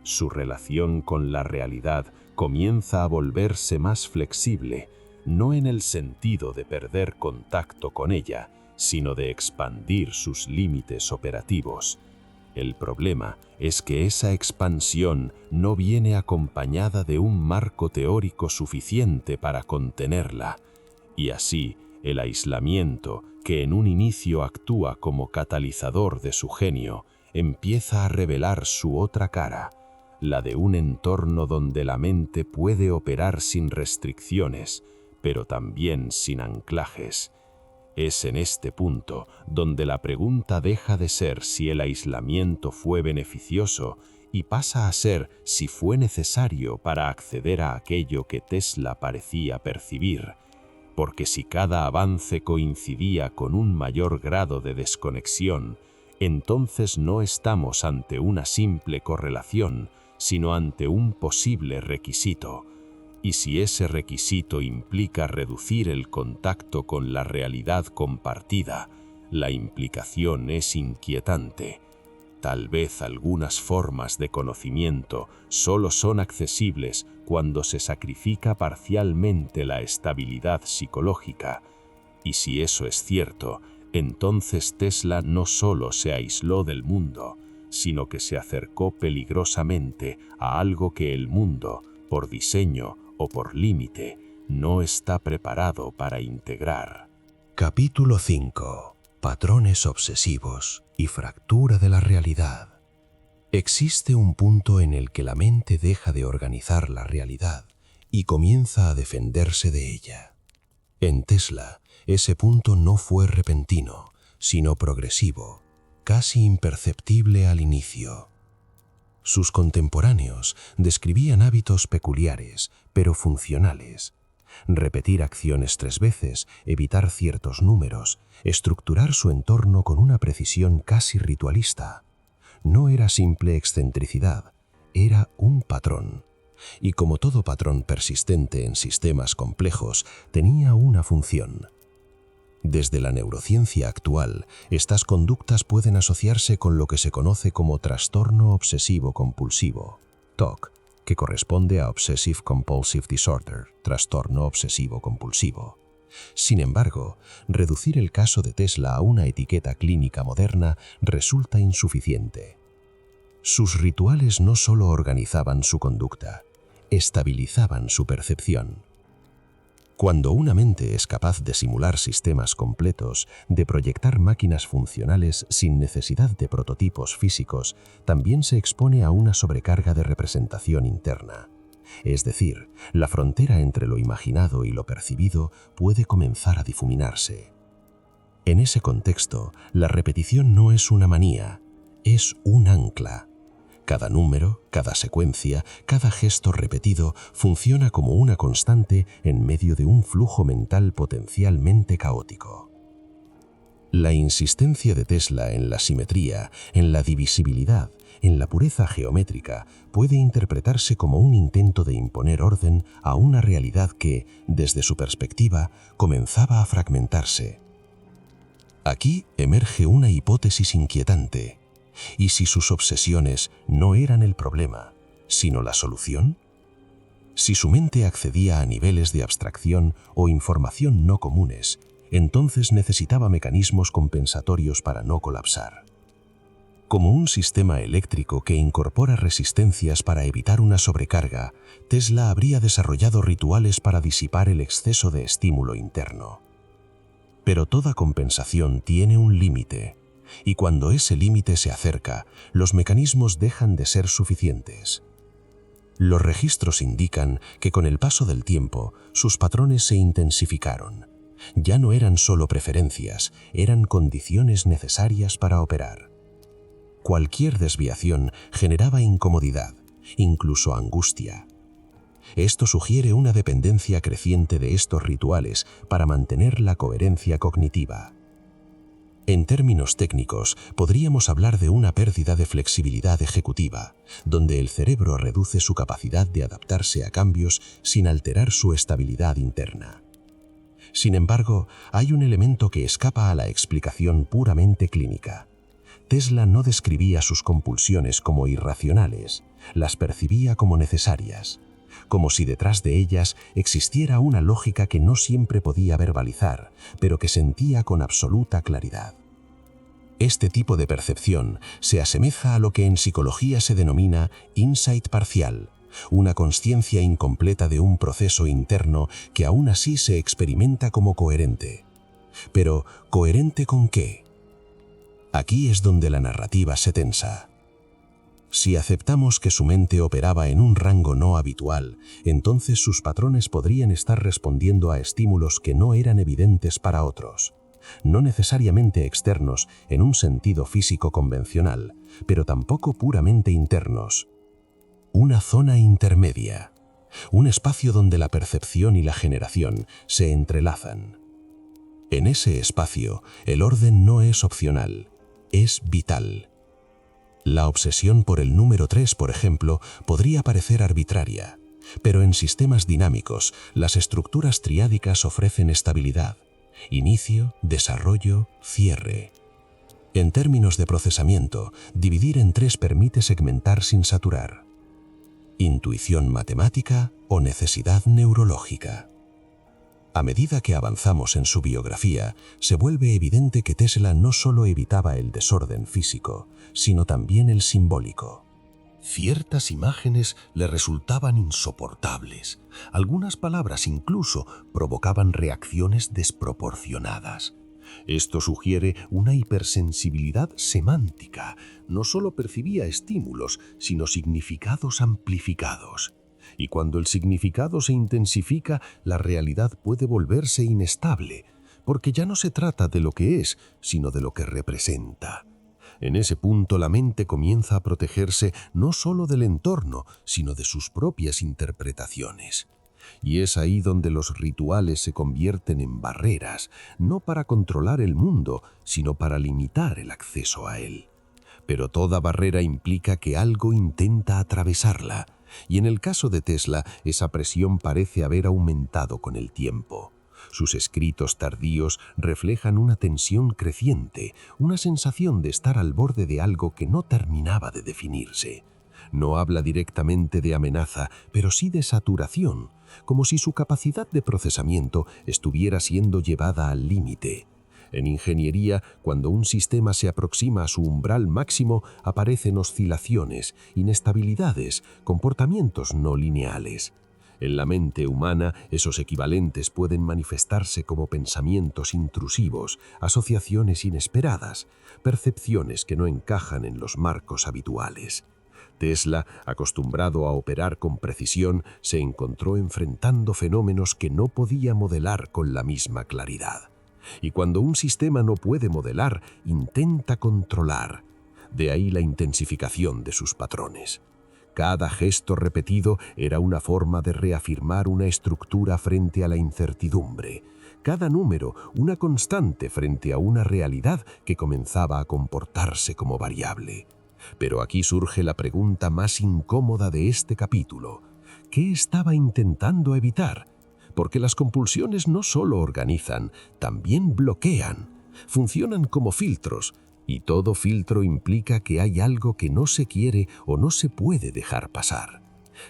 Su relación con la realidad comienza a volverse más flexible, no en el sentido de perder contacto con ella, sino de expandir sus límites operativos. El problema es que esa expansión no viene acompañada de un marco teórico suficiente para contenerla, y así el aislamiento, que en un inicio actúa como catalizador de su genio, empieza a revelar su otra cara, la de un entorno donde la mente puede operar sin restricciones, pero también sin anclajes. Es en este punto donde la pregunta deja de ser si el aislamiento fue beneficioso y pasa a ser si fue necesario para acceder a aquello que Tesla parecía percibir, porque si cada avance coincidía con un mayor grado de desconexión, entonces no estamos ante una simple correlación, sino ante un posible requisito. Y si ese requisito implica reducir el contacto con la realidad compartida, la implicación es inquietante. Tal vez algunas formas de conocimiento solo son accesibles cuando se sacrifica parcialmente la estabilidad psicológica. Y si eso es cierto, entonces Tesla no solo se aisló del mundo, sino que se acercó peligrosamente a algo que el mundo, por diseño o por límite, no está preparado para integrar. Capítulo 5. Patrones obsesivos y fractura de la realidad. Existe un punto en el que la mente deja de organizar la realidad y comienza a defenderse de ella. En Tesla, ese punto no fue repentino, sino progresivo, casi imperceptible al inicio. Sus contemporáneos describían hábitos peculiares, pero funcionales. Repetir acciones 3 veces, evitar ciertos números, estructurar su entorno con una precisión casi ritualista. No era simple excentricidad, era un patrón. Y como todo patrón persistente en sistemas complejos, tenía una función. Desde la neurociencia actual, estas conductas pueden asociarse con lo que se conoce como trastorno obsesivo-compulsivo, TOC, que corresponde a Obsessive Compulsive Disorder, trastorno obsesivo-compulsivo. Sin embargo, reducir el caso de Tesla a una etiqueta clínica moderna resulta insuficiente. Sus rituales no solo organizaban su conducta, estabilizaban su percepción. Cuando una mente es capaz de simular sistemas completos, de proyectar máquinas funcionales sin necesidad de prototipos físicos, también se expone a una sobrecarga de representación interna. Es decir, la frontera entre lo imaginado y lo percibido puede comenzar a difuminarse. En ese contexto, la repetición no es una manía, es un ancla. Cada número, cada secuencia, cada gesto repetido funciona como una constante en medio de un flujo mental potencialmente caótico. La insistencia de Tesla en la simetría, en la divisibilidad, en la pureza geométrica, puede interpretarse como un intento de imponer orden a una realidad que, desde su perspectiva, comenzaba a fragmentarse. Aquí emerge una hipótesis inquietante. ¿Y si sus obsesiones no eran el problema, sino la solución? Si su mente accedía a niveles de abstracción o información no comunes, entonces necesitaba mecanismos compensatorios para no colapsar. Como un sistema eléctrico que incorpora resistencias para evitar una sobrecarga, Tesla habría desarrollado rituales para disipar el exceso de estímulo interno. Pero toda compensación tiene un límite. Y cuando ese límite se acerca, los mecanismos dejan de ser suficientes. Los registros indican que con el paso del tiempo, sus patrones se intensificaron. Ya no eran solo preferencias, eran condiciones necesarias para operar. Cualquier desviación generaba incomodidad, incluso angustia. Esto sugiere una dependencia creciente de estos rituales para mantener la coherencia cognitiva. En términos técnicos, podríamos hablar de una pérdida de flexibilidad ejecutiva, donde el cerebro reduce su capacidad de adaptarse a cambios sin alterar su estabilidad interna. Sin embargo, hay un elemento que escapa a la explicación puramente clínica. Tesla no describía sus compulsiones como irracionales, las percibía como necesarias, como si detrás de ellas existiera una lógica que no siempre podía verbalizar, pero que sentía con absoluta claridad. Este tipo de percepción se asemeja a lo que en psicología se denomina insight parcial, una consciencia incompleta de un proceso interno que aún así se experimenta como coherente. Pero, ¿coherente con qué? Aquí es donde la narrativa se tensa. Si aceptamos que su mente operaba en un rango no habitual, entonces sus patrones podrían estar respondiendo a estímulos que no eran evidentes para otros. No necesariamente externos en un sentido físico convencional, pero tampoco puramente internos. Una zona intermedia. Un espacio donde la percepción y la generación se entrelazan. En ese espacio, el orden no es opcional, es vital. La obsesión por el número 3, por ejemplo, podría parecer arbitraria, pero en sistemas dinámicos, las estructuras triádicas ofrecen estabilidad, inicio, desarrollo, cierre. En términos de procesamiento, dividir en 3 permite segmentar sin saturar. Intuición matemática o necesidad neurológica. A medida que avanzamos en su biografía, se vuelve evidente que Tesla no solo evitaba el desorden físico, sino también el simbólico. Ciertas imágenes le resultaban insoportables. Algunas palabras incluso provocaban reacciones desproporcionadas. Esto sugiere una hipersensibilidad semántica. No solo percibía estímulos, sino significados amplificados. Y cuando el significado se intensifica, la realidad puede volverse inestable, porque ya no se trata de lo que es, sino de lo que representa. En ese punto la mente comienza a protegerse no solo del entorno, sino de sus propias interpretaciones. Y es ahí donde los rituales se convierten en barreras, no para controlar el mundo, sino para limitar el acceso a él. Pero toda barrera implica que algo intenta atravesarla, y en el caso de Tesla, esa presión parece haber aumentado con el tiempo. Sus escritos tardíos reflejan una tensión creciente, una sensación de estar al borde de algo que no terminaba de definirse. No habla directamente de amenaza, pero sí de saturación, como si su capacidad de procesamiento estuviera siendo llevada al límite. En ingeniería, cuando un sistema se aproxima a su umbral máximo, aparecen oscilaciones, inestabilidades, comportamientos no lineales. En la mente humana, esos equivalentes pueden manifestarse como pensamientos intrusivos, asociaciones inesperadas, percepciones que no encajan en los marcos habituales. Tesla, acostumbrado a operar con precisión, se encontró enfrentando fenómenos que no podía modelar con la misma claridad. Y cuando un sistema no puede modelar, intenta controlar. De ahí la intensificación de sus patrones. Cada gesto repetido era una forma de reafirmar una estructura frente a la incertidumbre. Cada número, una constante frente a una realidad que comenzaba a comportarse como variable. Pero aquí surge la pregunta más incómoda de este capítulo. ¿Qué estaba intentando evitar? Porque las compulsiones no solo organizan, también bloquean. Funcionan como filtros, y todo filtro implica que hay algo que no se quiere o no se puede dejar pasar.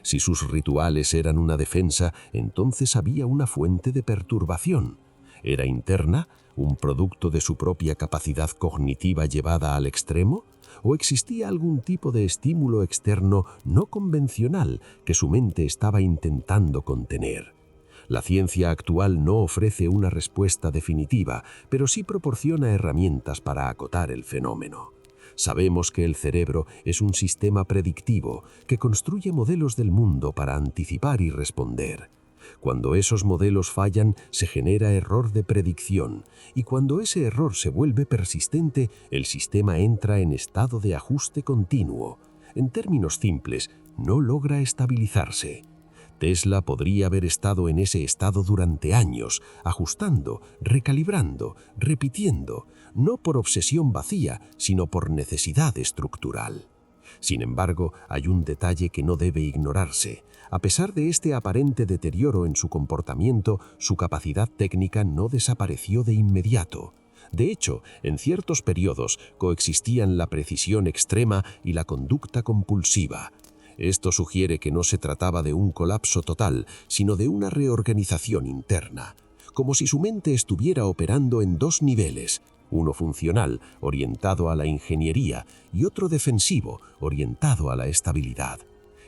Si sus rituales eran una defensa, entonces había una fuente de perturbación. ¿Era interna, un producto de su propia capacidad cognitiva llevada al extremo? ¿O existía algún tipo de estímulo externo no convencional que su mente estaba intentando contener? La ciencia actual no ofrece una respuesta definitiva, pero sí proporciona herramientas para acotar el fenómeno. Sabemos que el cerebro es un sistema predictivo que construye modelos del mundo para anticipar y responder. Cuando esos modelos fallan, se genera error de predicción, y cuando ese error se vuelve persistente, el sistema entra en estado de ajuste continuo. En términos simples, no logra estabilizarse. Tesla podría haber estado en ese estado durante años, ajustando, recalibrando, repitiendo, no por obsesión vacía, sino por necesidad estructural. Sin embargo, hay un detalle que no debe ignorarse. A pesar de este aparente deterioro en su comportamiento, su capacidad técnica no desapareció de inmediato. De hecho, en ciertos periodos coexistían la precisión extrema y la conducta compulsiva. Esto sugiere que no se trataba de un colapso total, sino de una reorganización interna, como si su mente estuviera operando en 2 niveles, uno funcional, orientado a la ingeniería, y otro defensivo, orientado a la estabilidad.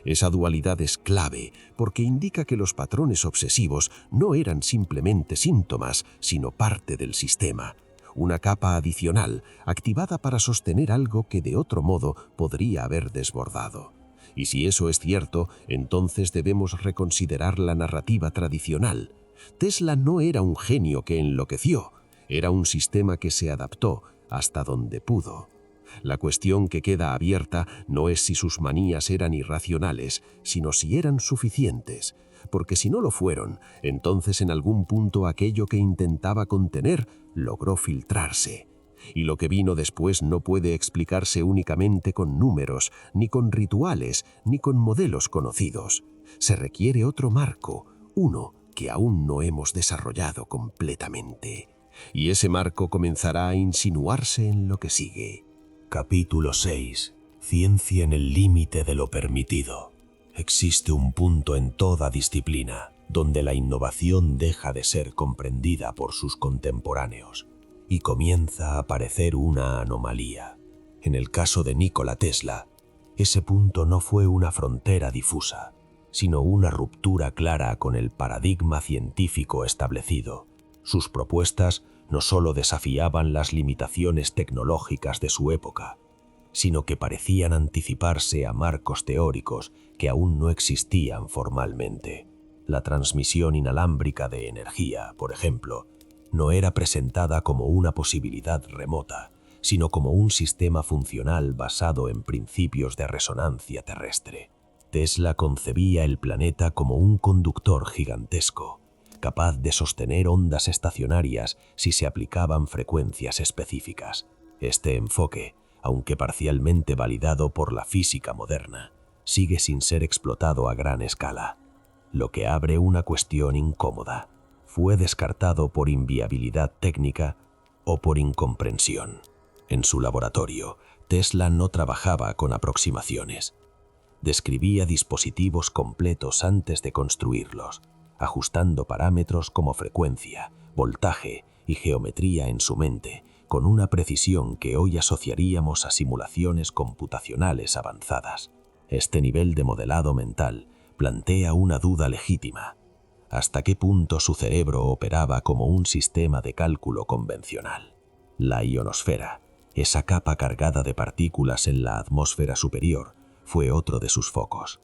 Esa dualidad es clave, porque indica que los patrones obsesivos no eran simplemente síntomas, sino parte del sistema, una capa adicional activada para sostener algo que de otro modo podría haber desbordado. Y si eso es cierto, entonces debemos reconsiderar la narrativa tradicional. Tesla no era un genio que enloqueció, era un sistema que se adaptó hasta donde pudo. La cuestión que queda abierta no es si sus manías eran irracionales, sino si eran suficientes, porque si no lo fueron, entonces en algún punto aquello que intentaba contener logró filtrarse. Y lo que vino después no puede explicarse únicamente con números, ni con rituales, ni con modelos conocidos. Se requiere otro marco, uno que aún no hemos desarrollado completamente. Y ese marco comenzará a insinuarse en lo que sigue. Capítulo 6. Ciencia en el límite de lo permitido. Existe un punto en toda disciplina donde la innovación deja de ser comprendida por sus contemporáneos y comienza a aparecer una anomalía. En el caso de Nikola Tesla, ese punto no fue una frontera difusa, sino una ruptura clara con el paradigma científico establecido. Sus propuestas no solo desafiaban las limitaciones tecnológicas de su época, sino que parecían anticiparse a marcos teóricos que aún no existían formalmente. La transmisión inalámbrica de energía, por ejemplo, no era presentada como una posibilidad remota, sino como un sistema funcional basado en principios de resonancia terrestre. Tesla concebía el planeta como un conductor gigantesco, capaz de sostener ondas estacionarias si se aplicaban frecuencias específicas. Este enfoque, aunque parcialmente validado por la física moderna, sigue sin ser explotado a gran escala, lo que abre una cuestión incómoda. ¿Fue descartado por inviabilidad técnica o por incomprensión? En su laboratorio, Tesla no trabajaba con aproximaciones. Describía dispositivos completos antes de construirlos, ajustando parámetros como frecuencia, voltaje y geometría en su mente, con una precisión que hoy asociaríamos a simulaciones computacionales avanzadas. Este nivel de modelado mental plantea una duda legítima. ¿Hasta qué punto su cerebro operaba como un sistema de cálculo convencional? La ionosfera, esa capa cargada de partículas en la atmósfera superior, fue otro de sus focos.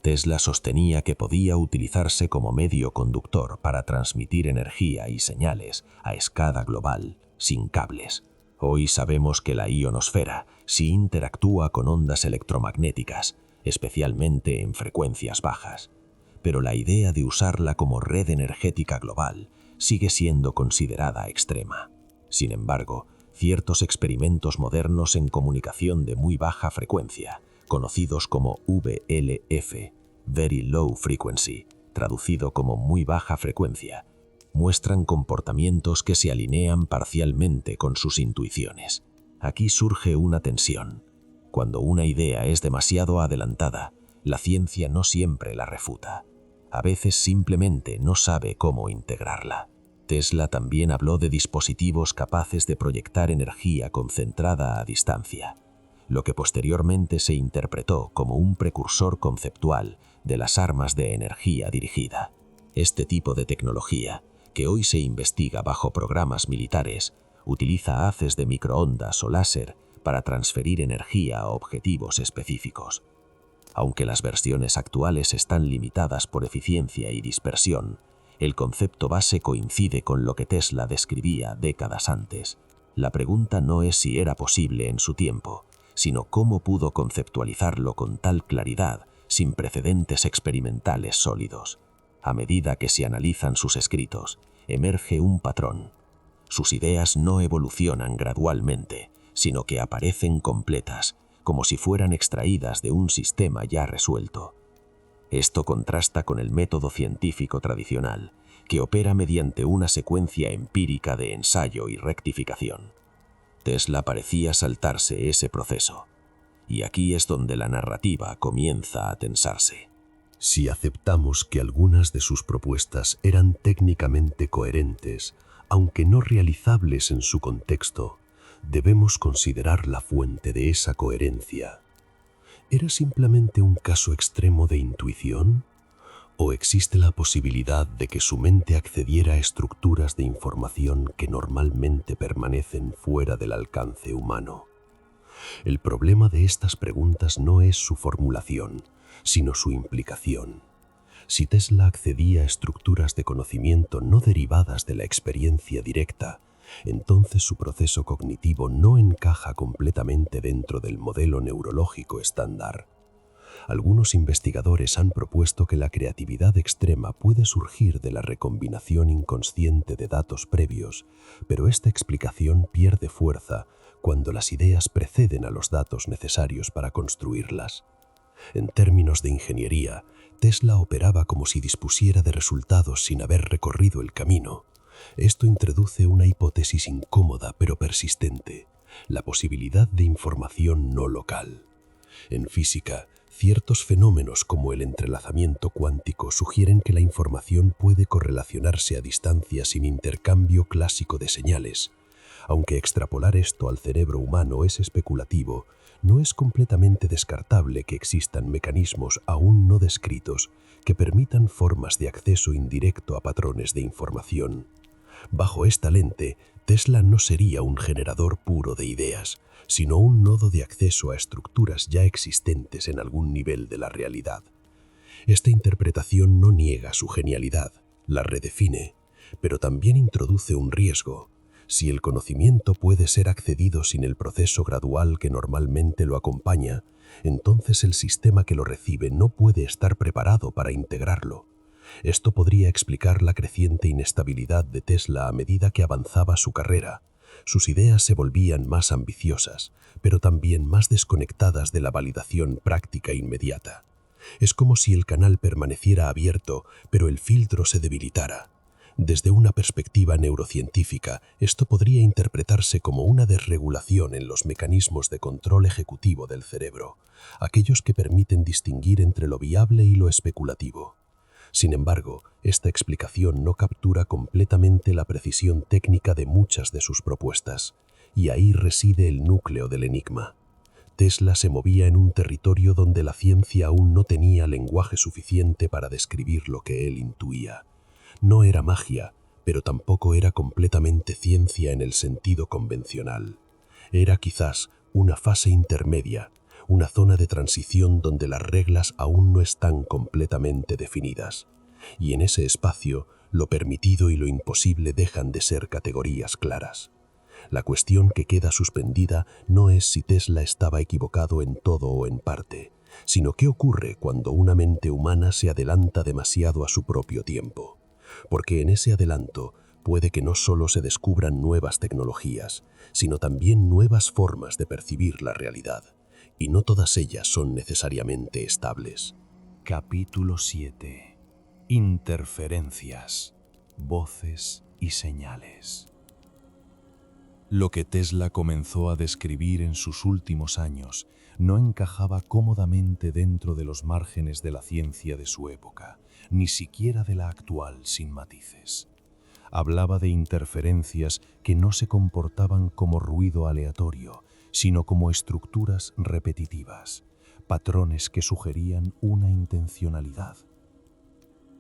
Tesla sostenía que podía utilizarse como medio conductor para transmitir energía y señales a escala global, sin cables. Hoy sabemos que la ionosfera sí interactúa con ondas electromagnéticas, especialmente en frecuencias bajas, pero la idea de usarla como red energética global sigue siendo considerada extrema. Sin embargo, ciertos experimentos modernos en comunicación de muy baja frecuencia, conocidos como VLF, Very Low Frequency, traducido como muy baja frecuencia, muestran comportamientos que se alinean parcialmente con sus intuiciones. Aquí surge una tensión. Cuando una idea es demasiado adelantada, la ciencia no siempre la refuta. A veces simplemente no sabe cómo integrarla. Tesla también habló de dispositivos capaces de proyectar energía concentrada a distancia, lo que posteriormente se interpretó como un precursor conceptual de las armas de energía dirigida. Este tipo de tecnología, que hoy se investiga bajo programas militares, utiliza haces de microondas o láser para transferir energía a objetivos específicos. Aunque las versiones actuales están limitadas por eficiencia y dispersión, el concepto base coincide con lo que Tesla describía décadas antes. La pregunta no es si era posible en su tiempo, sino cómo pudo conceptualizarlo con tal claridad, sin precedentes experimentales sólidos. A medida que se analizan sus escritos, emerge un patrón. Sus ideas no evolucionan gradualmente, sino que aparecen completas, como si fueran extraídas de un sistema ya resuelto. Esto contrasta con el método científico tradicional, que opera mediante una secuencia empírica de ensayo y rectificación. Tesla parecía saltarse ese proceso, y aquí es donde la narrativa comienza a tensarse. Si aceptamos que algunas de sus propuestas eran técnicamente coherentes, aunque no realizables en su contexto, debemos considerar la fuente de esa coherencia. ¿Era simplemente un caso extremo de intuición? ¿O existe la posibilidad de que su mente accediera a estructuras de información que normalmente permanecen fuera del alcance humano? El problema de estas preguntas no es su formulación, sino su implicación. Si Tesla accedía a estructuras de conocimiento no derivadas de la experiencia directa, entonces su proceso cognitivo no encaja completamente dentro del modelo neurológico estándar. Algunos investigadores han propuesto que la creatividad extrema puede surgir de la recombinación inconsciente de datos previos, pero esta explicación pierde fuerza cuando las ideas preceden a los datos necesarios para construirlas. En términos de ingeniería, Tesla operaba como si dispusiera de resultados sin haber recorrido el camino. Esto introduce una hipótesis incómoda pero persistente, la posibilidad de información no local. En física, ciertos fenómenos como el entrelazamiento cuántico sugieren que la información puede correlacionarse a distancia sin intercambio clásico de señales. Aunque extrapolar esto al cerebro humano es especulativo, no es completamente descartable que existan mecanismos aún no descritos que permitan formas de acceso indirecto a patrones de información. Bajo esta lente, Tesla no sería un generador puro de ideas, sino un nodo de acceso a estructuras ya existentes en algún nivel de la realidad. Esta interpretación no niega su genialidad, la redefine, pero también introduce un riesgo. Si el conocimiento puede ser accedido sin el proceso gradual que normalmente lo acompaña, entonces el sistema que lo recibe no puede estar preparado para integrarlo. Esto podría explicar la creciente inestabilidad de Tesla a medida que avanzaba su carrera. Sus ideas se volvían más ambiciosas, pero también más desconectadas de la validación práctica inmediata. Es como si el canal permaneciera abierto, pero el filtro se debilitara. Desde una perspectiva neurocientífica, esto podría interpretarse como una desregulación en los mecanismos de control ejecutivo del cerebro, aquellos que permiten distinguir entre lo viable y lo especulativo. Sin embargo, esta explicación no captura completamente la precisión técnica de muchas de sus propuestas, y ahí reside el núcleo del enigma. Tesla se movía en un territorio donde la ciencia aún no tenía lenguaje suficiente para describir lo que él intuía. No era magia, pero tampoco era completamente ciencia en el sentido convencional. Era quizás una fase intermedia, una zona de transición donde las reglas aún no están completamente definidas. Y en ese espacio, lo permitido y lo imposible dejan de ser categorías claras. La cuestión que queda suspendida no es si Tesla estaba equivocado en todo o en parte, sino qué ocurre cuando una mente humana se adelanta demasiado a su propio tiempo. Porque en ese adelanto puede que no solo se descubran nuevas tecnologías, sino también nuevas formas de percibir la realidad, y no todas ellas son necesariamente estables. Capítulo 7. Interferencias, voces y señales. Lo que Tesla comenzó a describir en sus últimos años no encajaba cómodamente dentro de los márgenes de la ciencia de su época, ni siquiera de la actual sin matices. Hablaba de interferencias que no se comportaban como ruido aleatorio, sino como estructuras repetitivas, patrones que sugerían una intencionalidad.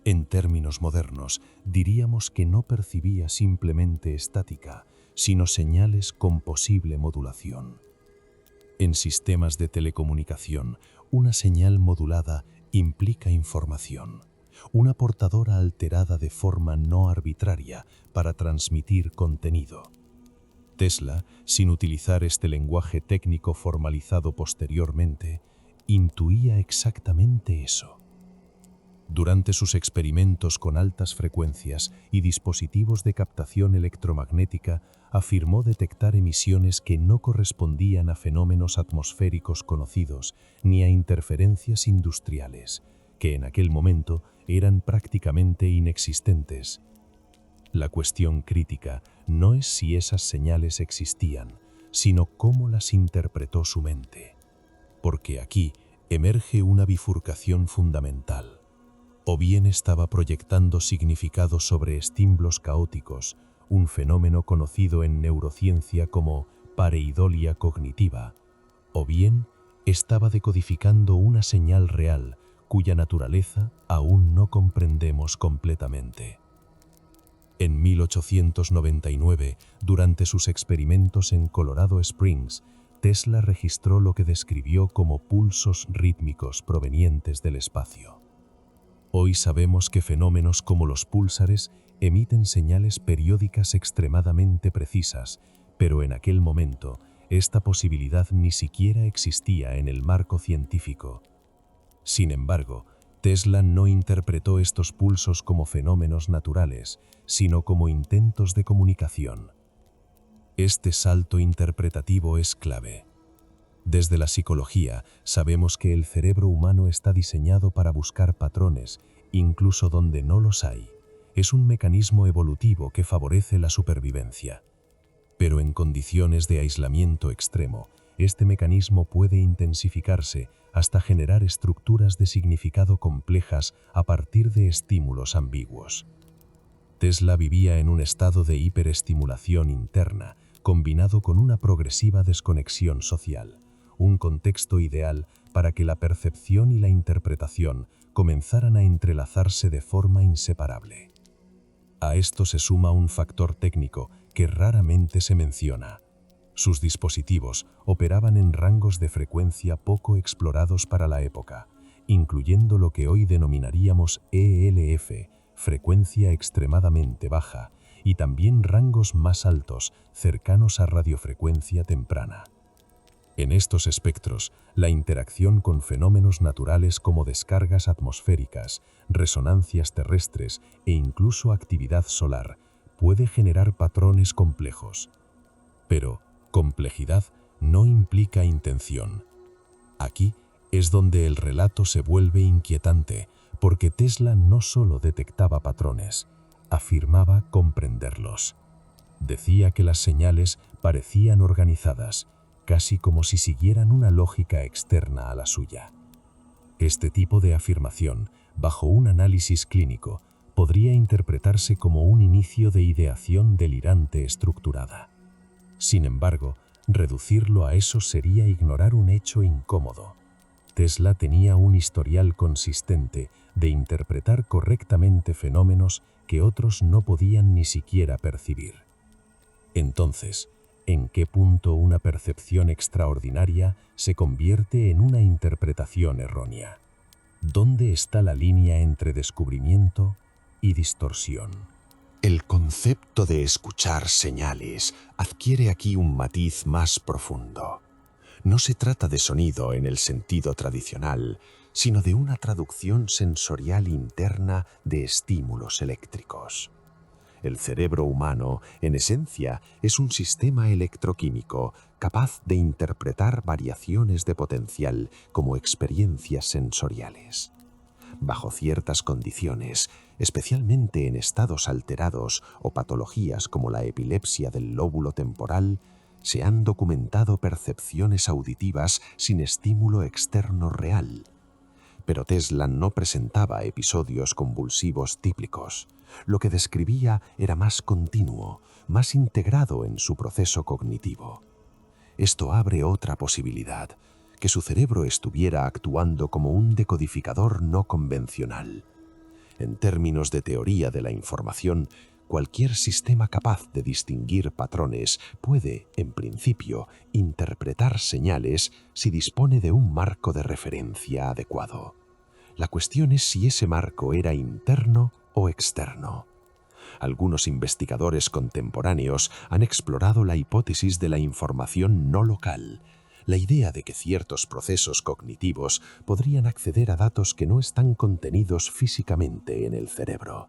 En términos modernos, diríamos que no percibía simplemente estática, sino señales con posible modulación. En sistemas de telecomunicación, una señal modulada implica información, una portadora alterada de forma no arbitraria para transmitir contenido. Tesla, sin utilizar este lenguaje técnico formalizado posteriormente, intuía exactamente eso. Durante sus experimentos con altas frecuencias y dispositivos de captación electromagnética, afirmó detectar emisiones que no correspondían a fenómenos atmosféricos conocidos ni a interferencias industriales, que en aquel momento eran prácticamente inexistentes. La cuestión crítica no es si esas señales existían, sino cómo las interpretó su mente. Porque aquí emerge una bifurcación fundamental. O bien estaba proyectando significados sobre estímulos caóticos, un fenómeno conocido en neurociencia como pareidolia cognitiva, o bien estaba decodificando una señal real, cuya naturaleza aún no comprendemos completamente. En 1899, durante sus experimentos en Colorado Springs, Tesla registró lo que describió como pulsos rítmicos provenientes del espacio. Hoy sabemos que fenómenos como los púlsares emiten señales periódicas extremadamente precisas, pero en aquel momento esta posibilidad ni siquiera existía en el marco científico. Sin embargo, Tesla no interpretó estos pulsos como fenómenos naturales, sino como intentos de comunicación. Este salto interpretativo es clave. Desde la psicología sabemos que el cerebro humano está diseñado para buscar patrones, incluso donde no los hay. Es un mecanismo evolutivo que favorece la supervivencia. Pero en condiciones de aislamiento extremo, este mecanismo puede intensificarse hasta generar estructuras de significado complejas a partir de estímulos ambiguos. Tesla vivía en un estado de hiperestimulación interna, combinado con una progresiva desconexión social, un contexto ideal para que la percepción y la interpretación comenzaran a entrelazarse de forma inseparable. A esto se suma un factor técnico que raramente se menciona. Sus dispositivos operaban en rangos de frecuencia poco explorados para la época, incluyendo lo que hoy denominaríamos ELF, frecuencia extremadamente baja, y también rangos más altos, cercanos a radiofrecuencia temprana. En estos espectros, la interacción con fenómenos naturales como descargas atmosféricas, resonancias terrestres e incluso actividad solar puede generar patrones complejos. Pero complejidad no implica intención. Aquí es donde el relato se vuelve inquietante, porque Tesla no solo detectaba patrones, afirmaba comprenderlos. Decía que las señales parecían organizadas, casi como si siguieran una lógica externa a la suya. Este tipo de afirmación, bajo un análisis clínico, podría interpretarse como un inicio de ideación delirante estructurada. Sin embargo, reducirlo a eso sería ignorar un hecho incómodo. Tesla tenía un historial consistente de interpretar correctamente fenómenos que otros no podían ni siquiera percibir. Entonces, ¿en qué punto una percepción extraordinaria se convierte en una interpretación errónea? ¿Dónde está la línea entre descubrimiento y distorsión? El concepto de escuchar señales adquiere aquí un matiz más profundo. No se trata de sonido en el sentido tradicional, sino de una traducción sensorial interna de estímulos eléctricos. El cerebro humano, en esencia, es un sistema electroquímico capaz de interpretar variaciones de potencial como experiencias sensoriales. Bajo ciertas condiciones, especialmente en estados alterados o patologías como la epilepsia del lóbulo temporal, se han documentado percepciones auditivas sin estímulo externo real. Pero Tesla no presentaba episodios convulsivos típicos. Lo que describía era más continuo, más integrado en su proceso cognitivo. Esto abre otra posibilidad, que su cerebro estuviera actuando como un decodificador no convencional. En términos de teoría de la información, cualquier sistema capaz de distinguir patrones puede, en principio, interpretar señales si dispone de un marco de referencia adecuado. La cuestión es si ese marco era interno o externo. Algunos investigadores contemporáneos han explorado la hipótesis de la información no local, la idea de que ciertos procesos cognitivos podrían acceder a datos que no están contenidos físicamente en el cerebro.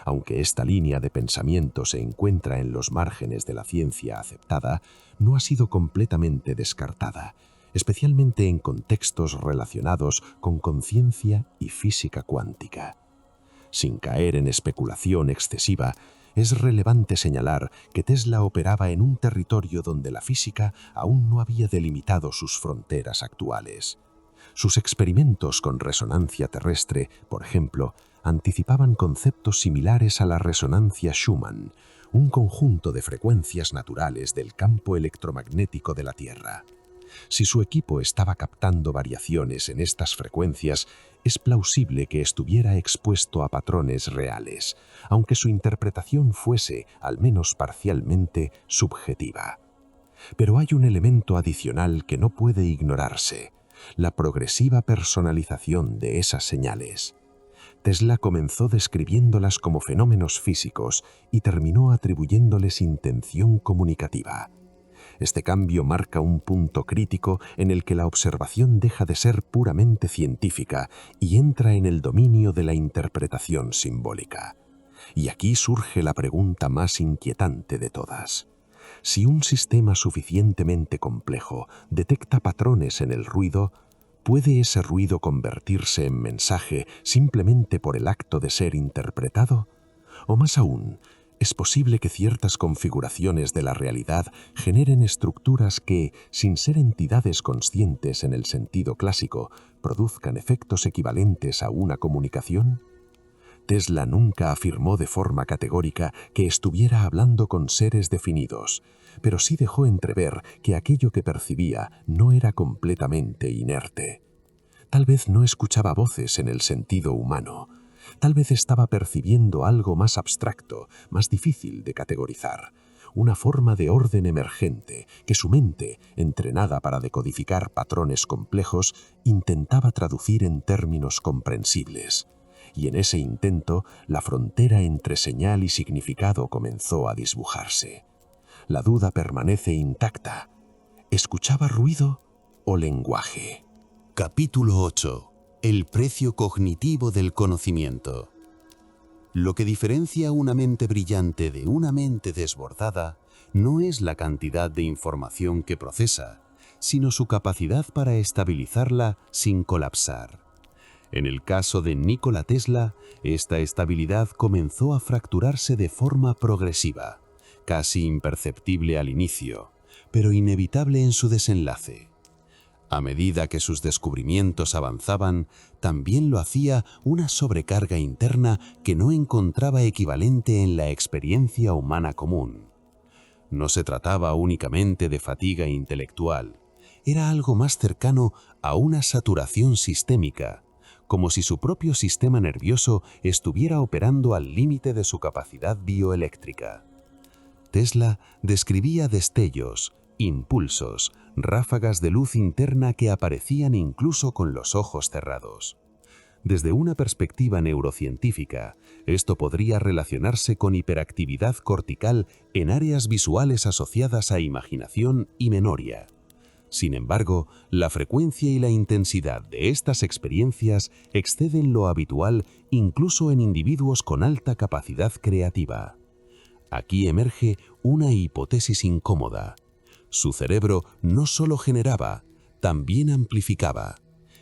Aunque esta línea de pensamiento se encuentra en los márgenes de la ciencia aceptada, no ha sido completamente descartada, especialmente en contextos relacionados con conciencia y física cuántica. Sin caer en especulación excesiva, es relevante señalar que Tesla operaba en un territorio donde la física aún no había delimitado sus fronteras actuales. Sus experimentos con resonancia terrestre, por ejemplo, anticipaban conceptos similares a la resonancia Schumann, un conjunto de frecuencias naturales del campo electromagnético de la Tierra. Si su equipo estaba captando variaciones en estas frecuencias, es plausible que estuviera expuesto a patrones reales, aunque su interpretación fuese, al menos parcialmente, subjetiva. Pero hay un elemento adicional que no puede ignorarse: la progresiva personalización de esas señales. Tesla comenzó describiéndolas como fenómenos físicos y terminó atribuyéndoles intención comunicativa. Este cambio marca un punto crítico en el que la observación deja de ser puramente científica y entra en el dominio de la interpretación simbólica. Y aquí surge la pregunta más inquietante de todas. Si un sistema suficientemente complejo detecta patrones en el ruido, ¿puede ese ruido convertirse en mensaje simplemente por el acto de ser interpretado? O más aún, ¿es posible que ciertas configuraciones de la realidad generen estructuras que, sin ser entidades conscientes en el sentido clásico, produzcan efectos equivalentes a una comunicación? Tesla nunca afirmó de forma categórica que estuviera hablando con seres definidos, pero sí dejó entrever que aquello que percibía no era completamente inerte. Tal vez no escuchaba voces en el sentido humano. Tal vez estaba percibiendo algo más abstracto, más difícil de categorizar, una forma de orden emergente que su mente, entrenada para decodificar patrones complejos, intentaba traducir en términos comprensibles. Y en ese intento, la frontera entre señal y significado comenzó a disbujarse. La duda permanece intacta. ¿Escuchaba ruido o lenguaje? Capítulo 8. El precio cognitivo del conocimiento. Lo que diferencia una mente brillante de una mente desbordada no es la cantidad de información que procesa, sino su capacidad para estabilizarla sin colapsar. En el caso de Nikola Tesla, esta estabilidad comenzó a fracturarse de forma progresiva, casi imperceptible al inicio, pero inevitable en su desenlace. A medida que sus descubrimientos avanzaban, también lo hacía una sobrecarga interna que no encontraba equivalente en la experiencia humana común. No se trataba únicamente de fatiga intelectual, era algo más cercano a una saturación sistémica, como si su propio sistema nervioso estuviera operando al límite de su capacidad bioeléctrica. Tesla describía destellos, impulsos, ráfagas de luz interna que aparecían incluso con los ojos cerrados. Desde una perspectiva neurocientífica, esto podría relacionarse con hiperactividad cortical en áreas visuales asociadas a imaginación y memoria. Sin embargo, la frecuencia y la intensidad de estas experiencias exceden lo habitual incluso en individuos con alta capacidad creativa. Aquí emerge una hipótesis incómoda. Su cerebro no solo generaba, también amplificaba.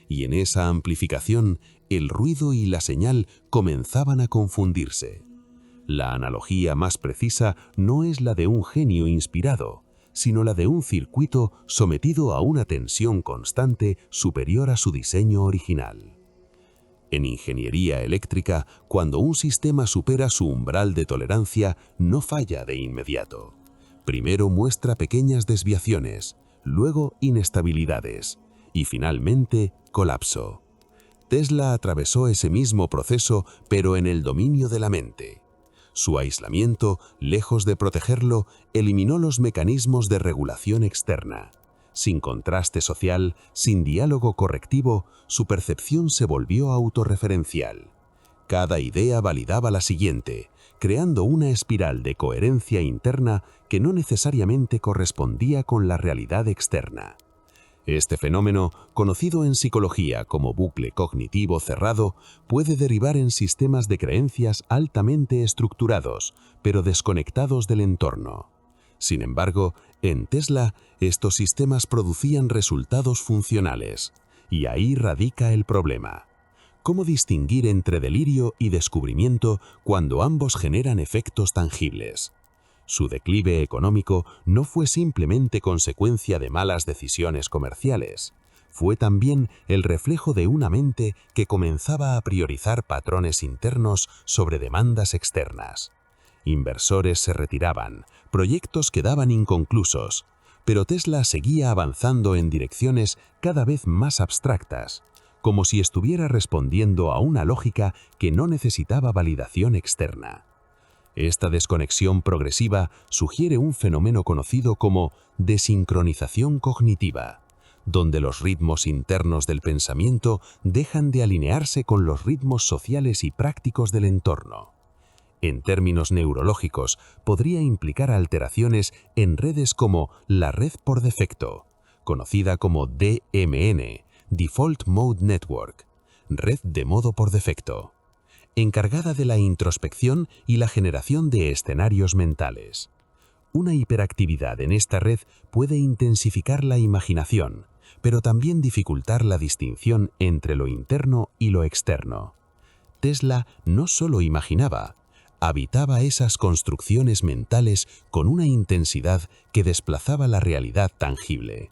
Y en esa amplificación, el ruido y la señal comenzaban a confundirse. La analogía más precisa no es la de un genio inspirado, sino la de un circuito sometido a una tensión constante superior a su diseño original. En ingeniería eléctrica, cuando un sistema supera su umbral de tolerancia, no falla de inmediato. Primero muestra pequeñas desviaciones, luego inestabilidades y finalmente colapso. Tesla atravesó ese mismo proceso, pero en el dominio de la mente. Su aislamiento, lejos de protegerlo, eliminó los mecanismos de regulación externa. Sin contraste social, sin diálogo correctivo, su percepción se volvió autorreferencial. Cada idea validaba la siguiente, creando una espiral de coherencia interna que no necesariamente correspondía con la realidad externa. Este fenómeno, conocido en psicología como bucle cognitivo cerrado, puede derivar en sistemas de creencias altamente estructurados, pero desconectados del entorno. Sin embargo, en Tesla, estos sistemas producían resultados funcionales, y ahí radica el problema. ¿Cómo distinguir entre delirio y descubrimiento cuando ambos generan efectos tangibles? Su declive económico no fue simplemente consecuencia de malas decisiones comerciales. Fue también el reflejo de una mente que comenzaba a priorizar patrones internos sobre demandas externas. Inversores se retiraban, proyectos quedaban inconclusos, pero Tesla seguía avanzando en direcciones cada vez más abstractas, como si estuviera respondiendo a una lógica que no necesitaba validación externa. Esta desconexión progresiva sugiere un fenómeno conocido como desincronización cognitiva, donde los ritmos internos del pensamiento dejan de alinearse con los ritmos sociales y prácticos del entorno. En términos neurológicos, podría implicar alteraciones en redes como la red por defecto, conocida como DMN, Default Mode Network, red de modo por defecto, encargada de la introspección y la generación de escenarios mentales. Una hiperactividad en esta red puede intensificar la imaginación, pero también dificultar la distinción entre lo interno y lo externo. Tesla no solo imaginaba, habitaba esas construcciones mentales con una intensidad que desplazaba la realidad tangible.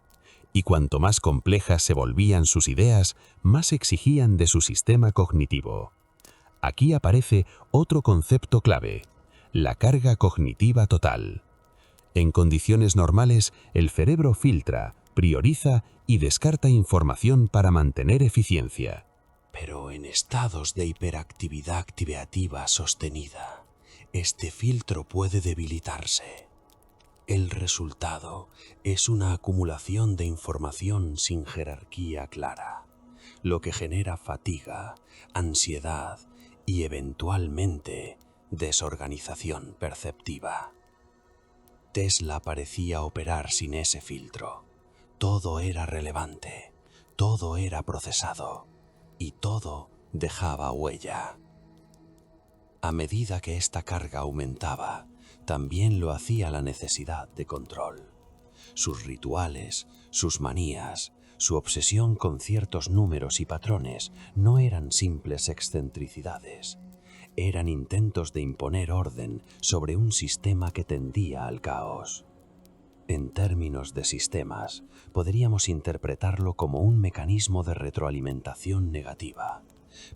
Y cuanto más complejas se volvían sus ideas, más exigían de su sistema cognitivo. Aquí aparece otro concepto clave: la carga cognitiva total. En condiciones normales, el cerebro filtra, prioriza y descarta información para mantener eficiencia. Pero en estados de hiperactividad activativa sostenida, este filtro puede debilitarse. El resultado es una acumulación de información sin jerarquía clara, lo que genera fatiga, ansiedad y eventualmente desorganización perceptiva. Tesla parecía operar sin ese filtro. Todo era relevante, todo era procesado y todo dejaba huella. A medida que esta carga aumentaba, también lo hacía la necesidad de control. Sus rituales, sus manías, su obsesión con ciertos números y patrones no eran simples excentricidades. Eran intentos de imponer orden sobre un sistema que tendía al caos. En términos de sistemas, podríamos interpretarlo como un mecanismo de retroalimentación negativa.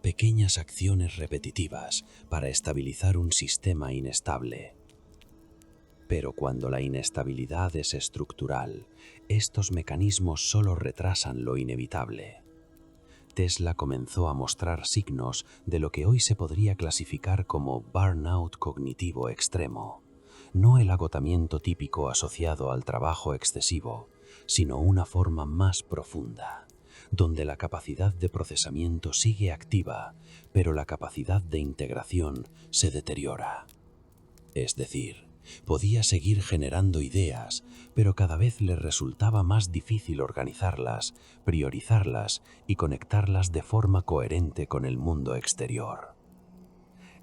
Pequeñas acciones repetitivas para estabilizar un sistema inestable. Pero cuando la inestabilidad es estructural, estos mecanismos solo retrasan lo inevitable. Tesla comenzó a mostrar signos de lo que hoy se podría clasificar como burnout cognitivo extremo. No el agotamiento típico asociado al trabajo excesivo, sino una forma más profunda, donde la capacidad de procesamiento sigue activa, pero la capacidad de integración se deteriora. Es decir, podía seguir generando ideas, pero cada vez le resultaba más difícil organizarlas, priorizarlas y conectarlas de forma coherente con el mundo exterior.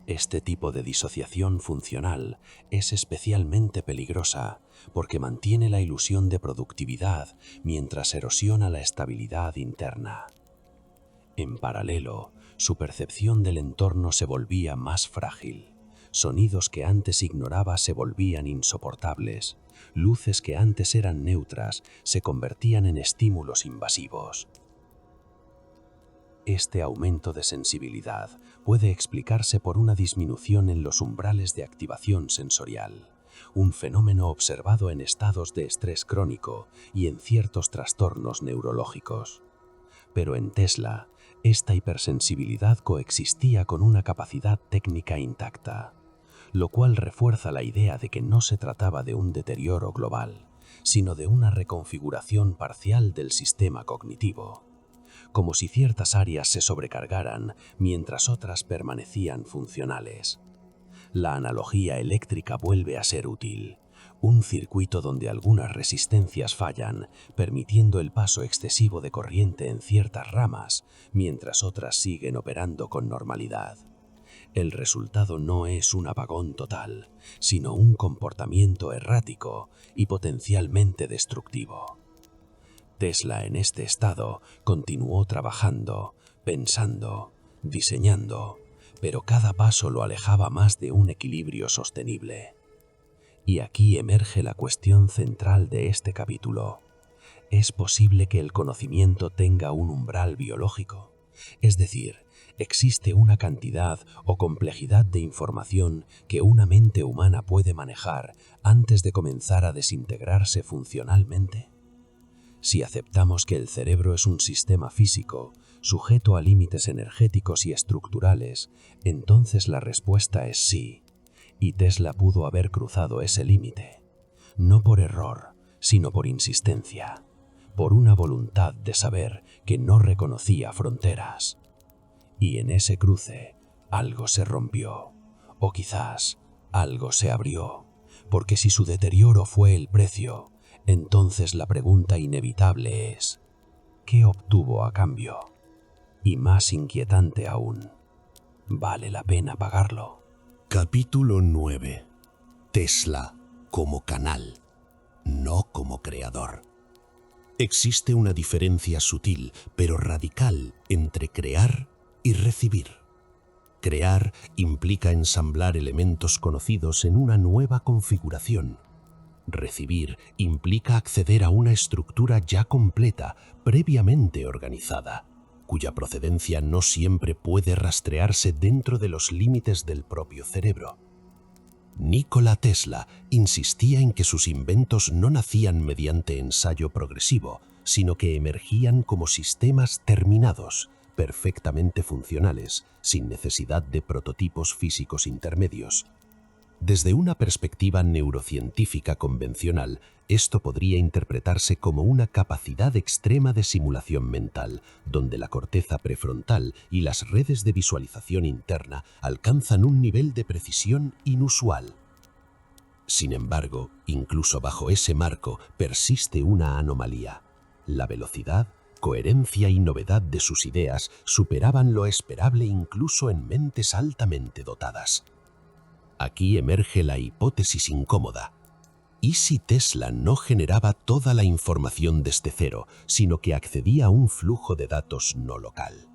Este tipo de disociación funcional es especialmente peligrosa porque mantiene la ilusión de productividad mientras erosiona la estabilidad interna. En paralelo, su percepción del entorno se volvía más frágil. Sonidos que antes ignoraba se volvían insoportables. Luces que antes eran neutras se convertían en estímulos invasivos. Este aumento de sensibilidad puede explicarse por una disminución en los umbrales de activación sensorial, un fenómeno observado en estados de estrés crónico y en ciertos trastornos neurológicos. Pero en Tesla, esta hipersensibilidad coexistía con una capacidad técnica intacta, lo cual refuerza la idea de que no se trataba de un deterioro global, sino de una reconfiguración parcial del sistema cognitivo, como si ciertas áreas se sobrecargaran mientras otras permanecían funcionales. La analogía eléctrica vuelve a ser útil, un circuito donde algunas resistencias fallan, permitiendo el paso excesivo de corriente en ciertas ramas, mientras otras siguen operando con normalidad. El resultado no es un apagón total, sino un comportamiento errático y potencialmente destructivo. Tesla en este estado continuó trabajando, pensando, diseñando, pero cada paso lo alejaba más de un equilibrio sostenible. Y aquí emerge la cuestión central de este capítulo. ¿Es posible que el conocimiento tenga un umbral biológico? Es decir, Existe una cantidad o complejidad de información que una mente humana puede manejar antes de comenzar a desintegrarse funcionalmente. Si aceptamos que el cerebro es un sistema físico, sujeto a límites energéticos y estructurales, entonces la respuesta es sí, y Tesla pudo haber cruzado ese límite, no por error, sino por insistencia, por una voluntad de saber que no reconocía fronteras. Y en ese cruce, algo se rompió, o quizás algo se abrió, porque si su deterioro fue el precio, entonces la pregunta inevitable es, ¿qué obtuvo a cambio? Y más inquietante aún, ¿vale la pena pagarlo? Capítulo 9. Tesla como canal, no como creador. Existe una diferencia sutil pero radical entre crear y recibir. Crear implica ensamblar elementos conocidos en una nueva configuración. Recibir implica acceder a una estructura ya completa, previamente organizada, cuya procedencia no siempre puede rastrearse dentro de los límites del propio cerebro. Nikola Tesla insistía en que sus inventos no nacían mediante ensayo progresivo, sino que emergían como sistemas terminados, perfectamente funcionales, sin necesidad de prototipos físicos intermedios. Desde una perspectiva neurocientífica convencional, esto podría interpretarse como una capacidad extrema de simulación mental, donde la corteza prefrontal y las redes de visualización interna alcanzan un nivel de precisión inusual. Sin embargo, incluso bajo ese marco persiste una anomalía. La velocidad, coherencia y novedad de sus ideas superaban lo esperable incluso en mentes altamente dotadas. Aquí emerge la hipótesis incómoda. ¿Y si Tesla no generaba toda la información desde cero, sino que accedía a un flujo de datos no local?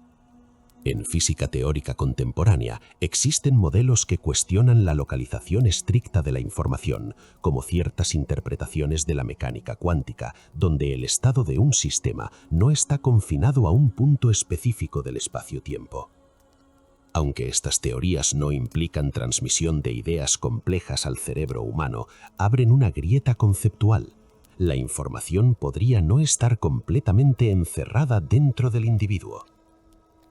En física teórica contemporánea existen modelos que cuestionan la localización estricta de la información, como ciertas interpretaciones de la mecánica cuántica, donde el estado de un sistema no está confinado a un punto específico del espacio-tiempo. Aunque estas teorías no implican transmisión de ideas complejas al cerebro humano, abren una grieta conceptual. La información podría no estar completamente encerrada dentro del individuo.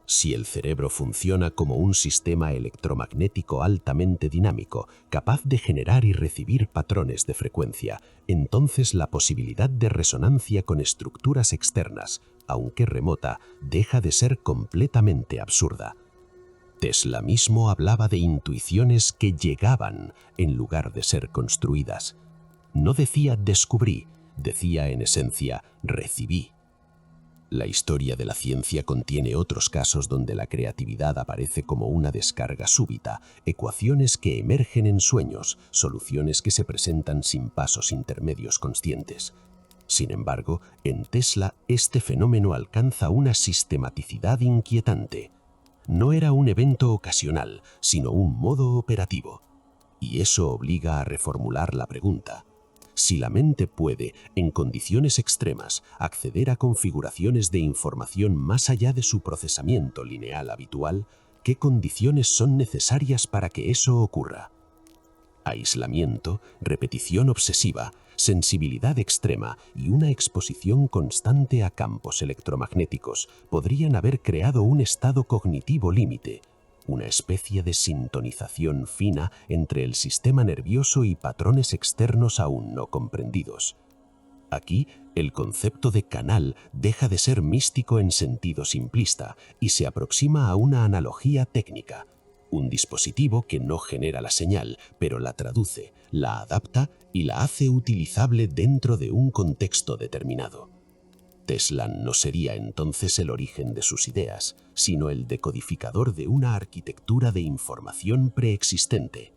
Si el cerebro funciona como un sistema electromagnético altamente dinámico, capaz de generar y recibir patrones de frecuencia, entonces la posibilidad de resonancia con estructuras externas, aunque remota, deja de ser completamente absurda. Tesla mismo hablaba de intuiciones que llegaban en lugar de ser construidas. No decía descubrí, decía en esencia recibí. La historia de la ciencia contiene otros casos donde la creatividad aparece como una descarga súbita, ecuaciones que emergen en sueños, soluciones que se presentan sin pasos intermedios conscientes. Sin embargo, en Tesla este fenómeno alcanza una sistematicidad inquietante. No era un evento ocasional, sino un modo operativo. Y eso obliga a reformular la pregunta. Si la mente puede, en condiciones extremas, acceder a configuraciones de información más allá de su procesamiento lineal habitual, ¿qué condiciones son necesarias para que eso ocurra? Aislamiento, repetición obsesiva, sensibilidad extrema y una exposición constante a campos electromagnéticos podrían haber creado un estado cognitivo límite, una especie de sintonización fina entre el sistema nervioso y patrones externos aún no comprendidos. Aquí, el concepto de canal deja de ser místico en sentido simplista y se aproxima a una analogía técnica. Un dispositivo que no genera la señal, pero la traduce, la adapta y la hace utilizable dentro de un contexto determinado. Tesla no sería entonces el origen de sus ideas, sino el decodificador de una arquitectura de información preexistente.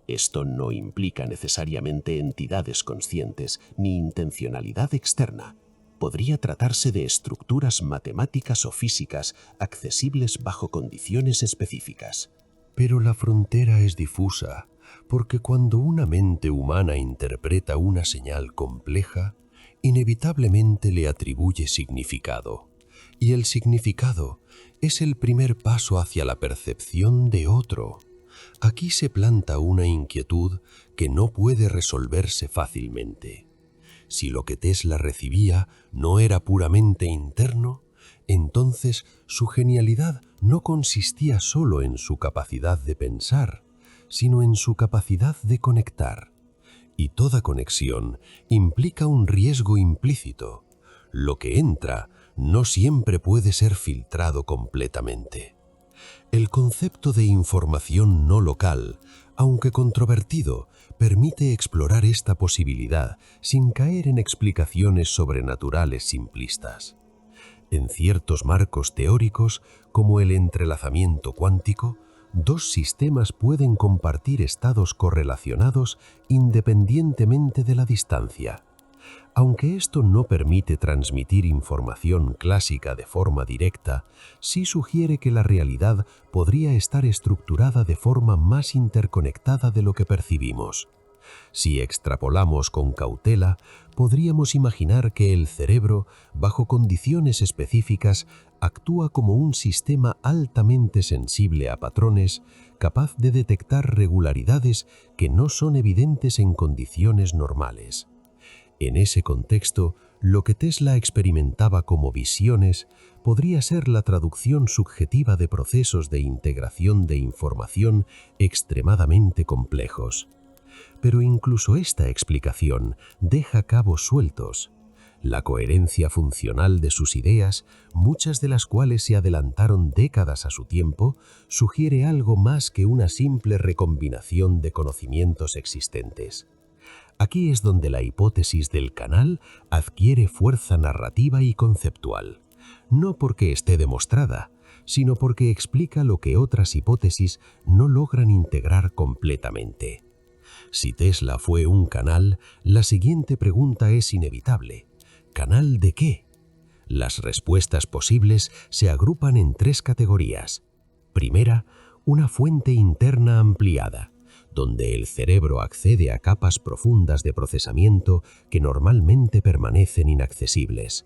Esto no implica necesariamente entidades conscientes ni intencionalidad externa. Podría tratarse de estructuras matemáticas o físicas accesibles bajo condiciones específicas. Pero la frontera es difusa, porque cuando una mente humana interpreta una señal compleja, inevitablemente le atribuye significado. y el significado es el primer paso hacia la percepción de otro. Aquí se planta una inquietud que no puede resolverse fácilmente. Si lo que Tesla recibía no era puramente interno, entonces su genialidad no consistía solo en su capacidad de pensar, sino en su capacidad de conectar. Y toda conexión implica un riesgo implícito. Lo que entra no siempre puede ser filtrado completamente. El concepto de información no local, aunque controvertido, permite explorar esta posibilidad sin caer en explicaciones sobrenaturales simplistas. En ciertos marcos teóricos, como el entrelazamiento cuántico, dos sistemas pueden compartir estados correlacionados independientemente de la distancia. Aunque esto no permite transmitir información clásica de forma directa, sí sugiere que la realidad podría estar estructurada de forma más interconectada de lo que percibimos. Si extrapolamos con cautela, podríamos imaginar que el cerebro, bajo condiciones específicas, actúa como un sistema altamente sensible a patrones, capaz de detectar regularidades que no son evidentes en condiciones normales. En ese contexto, lo que Tesla experimentaba como visiones podría ser la traducción subjetiva de procesos de integración de información extremadamente complejos. Pero incluso esta explicación deja cabos sueltos. La coherencia funcional de sus ideas, muchas de las cuales se adelantaron décadas a su tiempo, sugiere algo más que una simple recombinación de conocimientos existentes. Aquí es donde la hipótesis del canal adquiere fuerza narrativa y conceptual, no porque esté demostrada, sino porque explica lo que otras hipótesis no logran integrar completamente. Si Tesla fue un canal, la siguiente pregunta es inevitable. ¿Canal de qué? Las respuestas posibles se agrupan en tres categorías. Primera, una fuente interna ampliada, donde el cerebro accede a capas profundas de procesamiento que normalmente permanecen inaccesibles.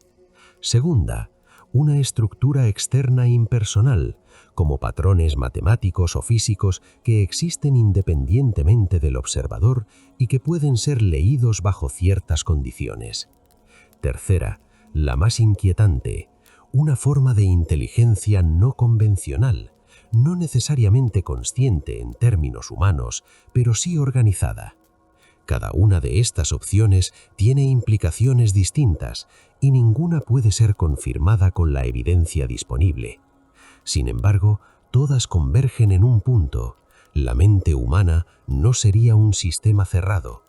Segunda, una estructura externa impersonal, como patrones matemáticos o físicos que existen independientemente del observador y que pueden ser leídos bajo ciertas condiciones. Tercera, la más inquietante, una forma de inteligencia no convencional, no necesariamente consciente en términos humanos, pero sí organizada. Cada una de estas opciones tiene implicaciones distintas y ninguna puede ser confirmada con la evidencia disponible. Sin embargo, todas convergen en un punto: la mente humana no sería un sistema cerrado.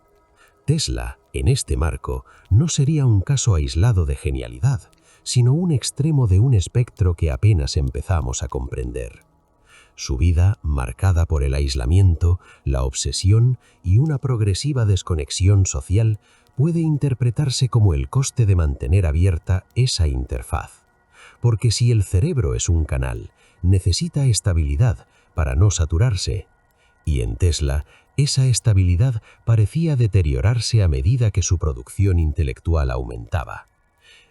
Tesla, en este marco, no sería un caso aislado de genialidad, sino un extremo de un espectro que apenas empezamos a comprender. Su vida, marcada por el aislamiento, la obsesión y una progresiva desconexión social, puede interpretarse como el coste de mantener abierta esa interfaz. Porque si el cerebro es un canal, necesita estabilidad para no saturarse. Y en Tesla, esa estabilidad parecía deteriorarse a medida que su producción intelectual aumentaba.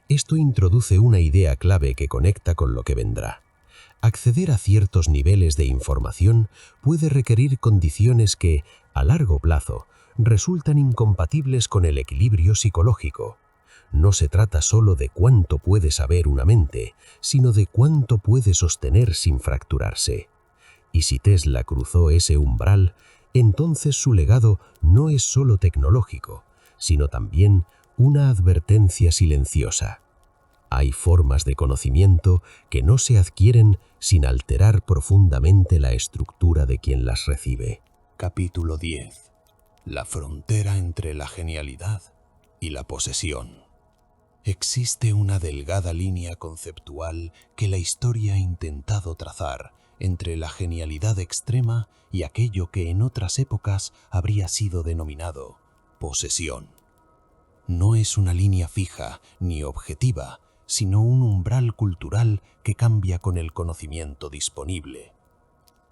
Esto introduce una idea clave que conecta con lo que vendrá. Acceder a ciertos niveles de información puede requerir condiciones que, a largo plazo, resultan incompatibles con el equilibrio psicológico. No se trata solo de cuánto puede saber una mente, sino de cuánto puede sostener sin fracturarse. Y si Tesla cruzó ese umbral, entonces su legado no es solo tecnológico, sino también una advertencia silenciosa. Hay formas de conocimiento que no se adquieren sin alterar profundamente la estructura de quien las recibe. Capítulo 10. La frontera entre la genialidad y la posesión. Existe una delgada línea conceptual que la historia ha intentado trazar entre la genialidad extrema y aquello que en otras épocas habría sido denominado posesión. No es una línea fija ni objetiva, sino un umbral cultural que cambia con el conocimiento disponible.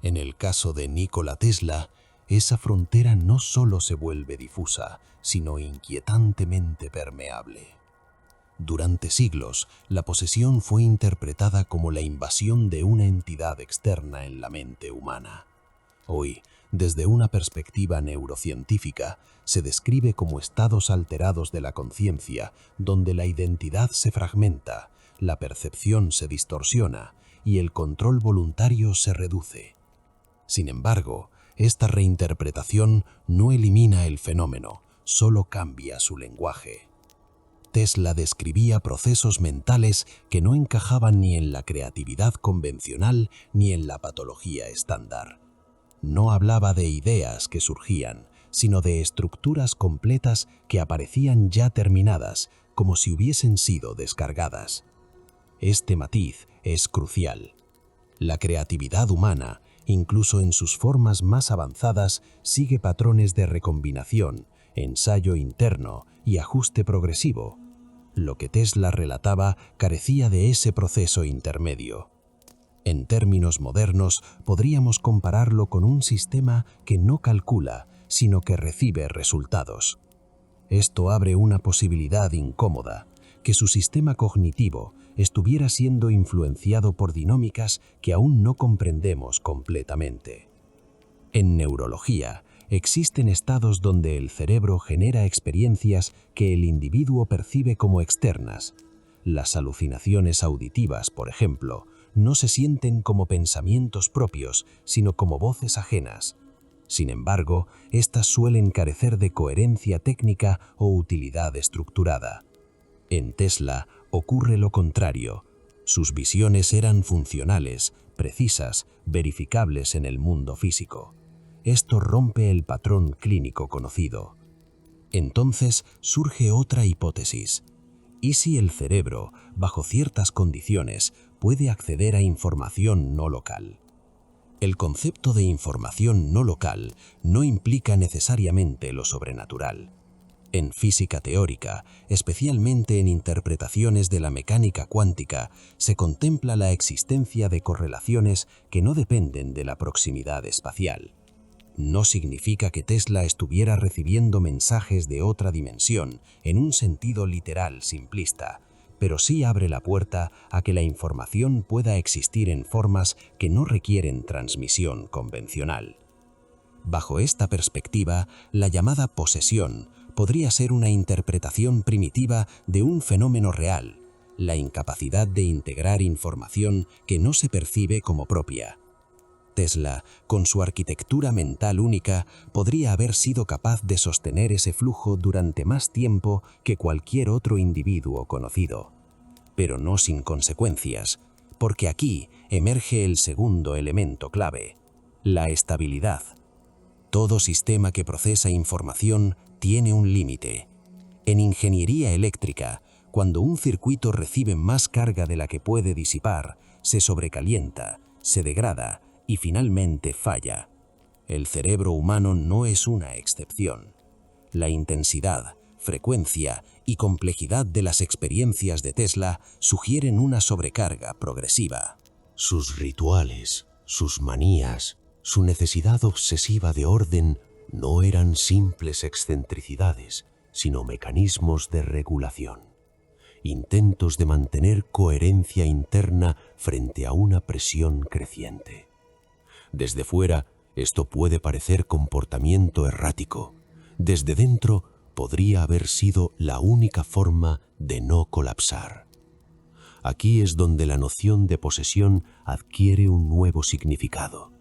En el caso de Nikola Tesla, esa frontera no solo se vuelve difusa, sino inquietantemente permeable. Durante siglos, la posesión fue interpretada como la invasión de una entidad externa en la mente humana. Hoy, desde una perspectiva neurocientífica, se describe como estados alterados de la conciencia, donde la identidad se fragmenta, la percepción se distorsiona y el control voluntario se reduce. Sin embargo, esta reinterpretación no elimina el fenómeno, solo cambia su lenguaje. Tesla describía procesos mentales que no encajaban ni en la creatividad convencional ni en la patología estándar. No hablaba de ideas que surgían, sino de estructuras completas que aparecían ya terminadas, como si hubiesen sido descargadas. Este matiz es crucial. La creatividad humana, incluso en sus formas más avanzadas, sigue patrones de recombinación, ensayo interno y ajuste progresivo. Lo que Tesla relataba carecía de ese proceso intermedio. En términos modernos, podríamos compararlo con un sistema que no calcula, sino que recibe resultados. Esto abre una posibilidad incómoda, que su sistema cognitivo estuviera siendo influenciado por dinámicas que aún no comprendemos completamente. En neurología, existen estados donde el cerebro genera experiencias que el individuo percibe como externas. Las alucinaciones auditivas, por ejemplo, no se sienten como pensamientos propios, sino como voces ajenas. Sin embargo, estas suelen carecer de coherencia técnica o utilidad estructurada. En Tesla ocurre lo contrario. Sus visiones eran funcionales, precisas, verificables en el mundo físico. Esto rompe el patrón clínico conocido. Entonces surge otra hipótesis. ¿Y si el cerebro, bajo ciertas condiciones, puede acceder a información no local? El concepto de información no local no implica necesariamente lo sobrenatural. En física teórica, especialmente en interpretaciones de la mecánica cuántica, se contempla la existencia de correlaciones que no dependen de la proximidad espacial. No significa que Tesla estuviera recibiendo mensajes de otra dimensión en un sentido literal simplista, pero sí abre la puerta a que la información pueda existir en formas que no requieren transmisión convencional. Bajo esta perspectiva, la llamada posesión podría ser una interpretación primitiva de un fenómeno real, la incapacidad de integrar información que no se percibe como propia. Tesla, con su arquitectura mental única, podría haber sido capaz de sostener ese flujo durante más tiempo que cualquier otro individuo conocido. Pero no sin consecuencias, porque aquí emerge el segundo elemento clave: la estabilidad. Todo sistema que procesa información tiene un límite. En ingeniería eléctrica, cuando un circuito recibe más carga de la que puede disipar, se sobrecalienta, se degrada y finalmente falla. El cerebro humano no es una excepción. La intensidad, frecuencia y complejidad de las experiencias de Tesla sugieren una sobrecarga progresiva. Sus rituales, sus manías, su necesidad obsesiva de orden no eran simples excentricidades, sino mecanismos de regulación, intentos de mantener coherencia interna frente a una presión creciente. Desde fuera, esto puede parecer comportamiento errático. Desde dentro, podría haber sido la única forma de no colapsar. Aquí es donde la noción de posesión adquiere un nuevo significado.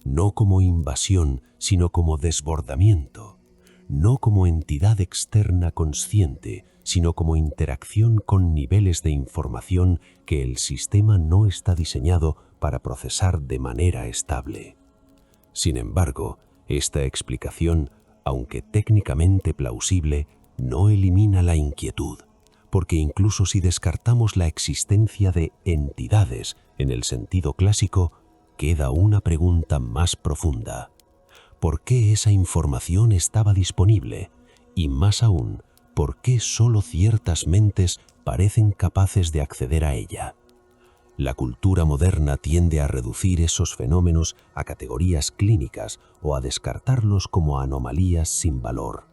No como invasión, sino como desbordamiento. No como entidad externa consciente, sino como interacción con niveles de información que el sistema no está diseñado para procesar de manera estable. Sin embargo, esta explicación, aunque técnicamente plausible, no elimina la inquietud, porque incluso si descartamos la existencia de entidades en el sentido clásico, queda una pregunta más profunda. ¿Por qué esa información estaba disponible? Y más aún, ¿por qué solo ciertas mentes parecen capaces de acceder a ella? La cultura moderna tiende a reducir esos fenómenos a categorías clínicas o a descartarlos como anomalías sin valor.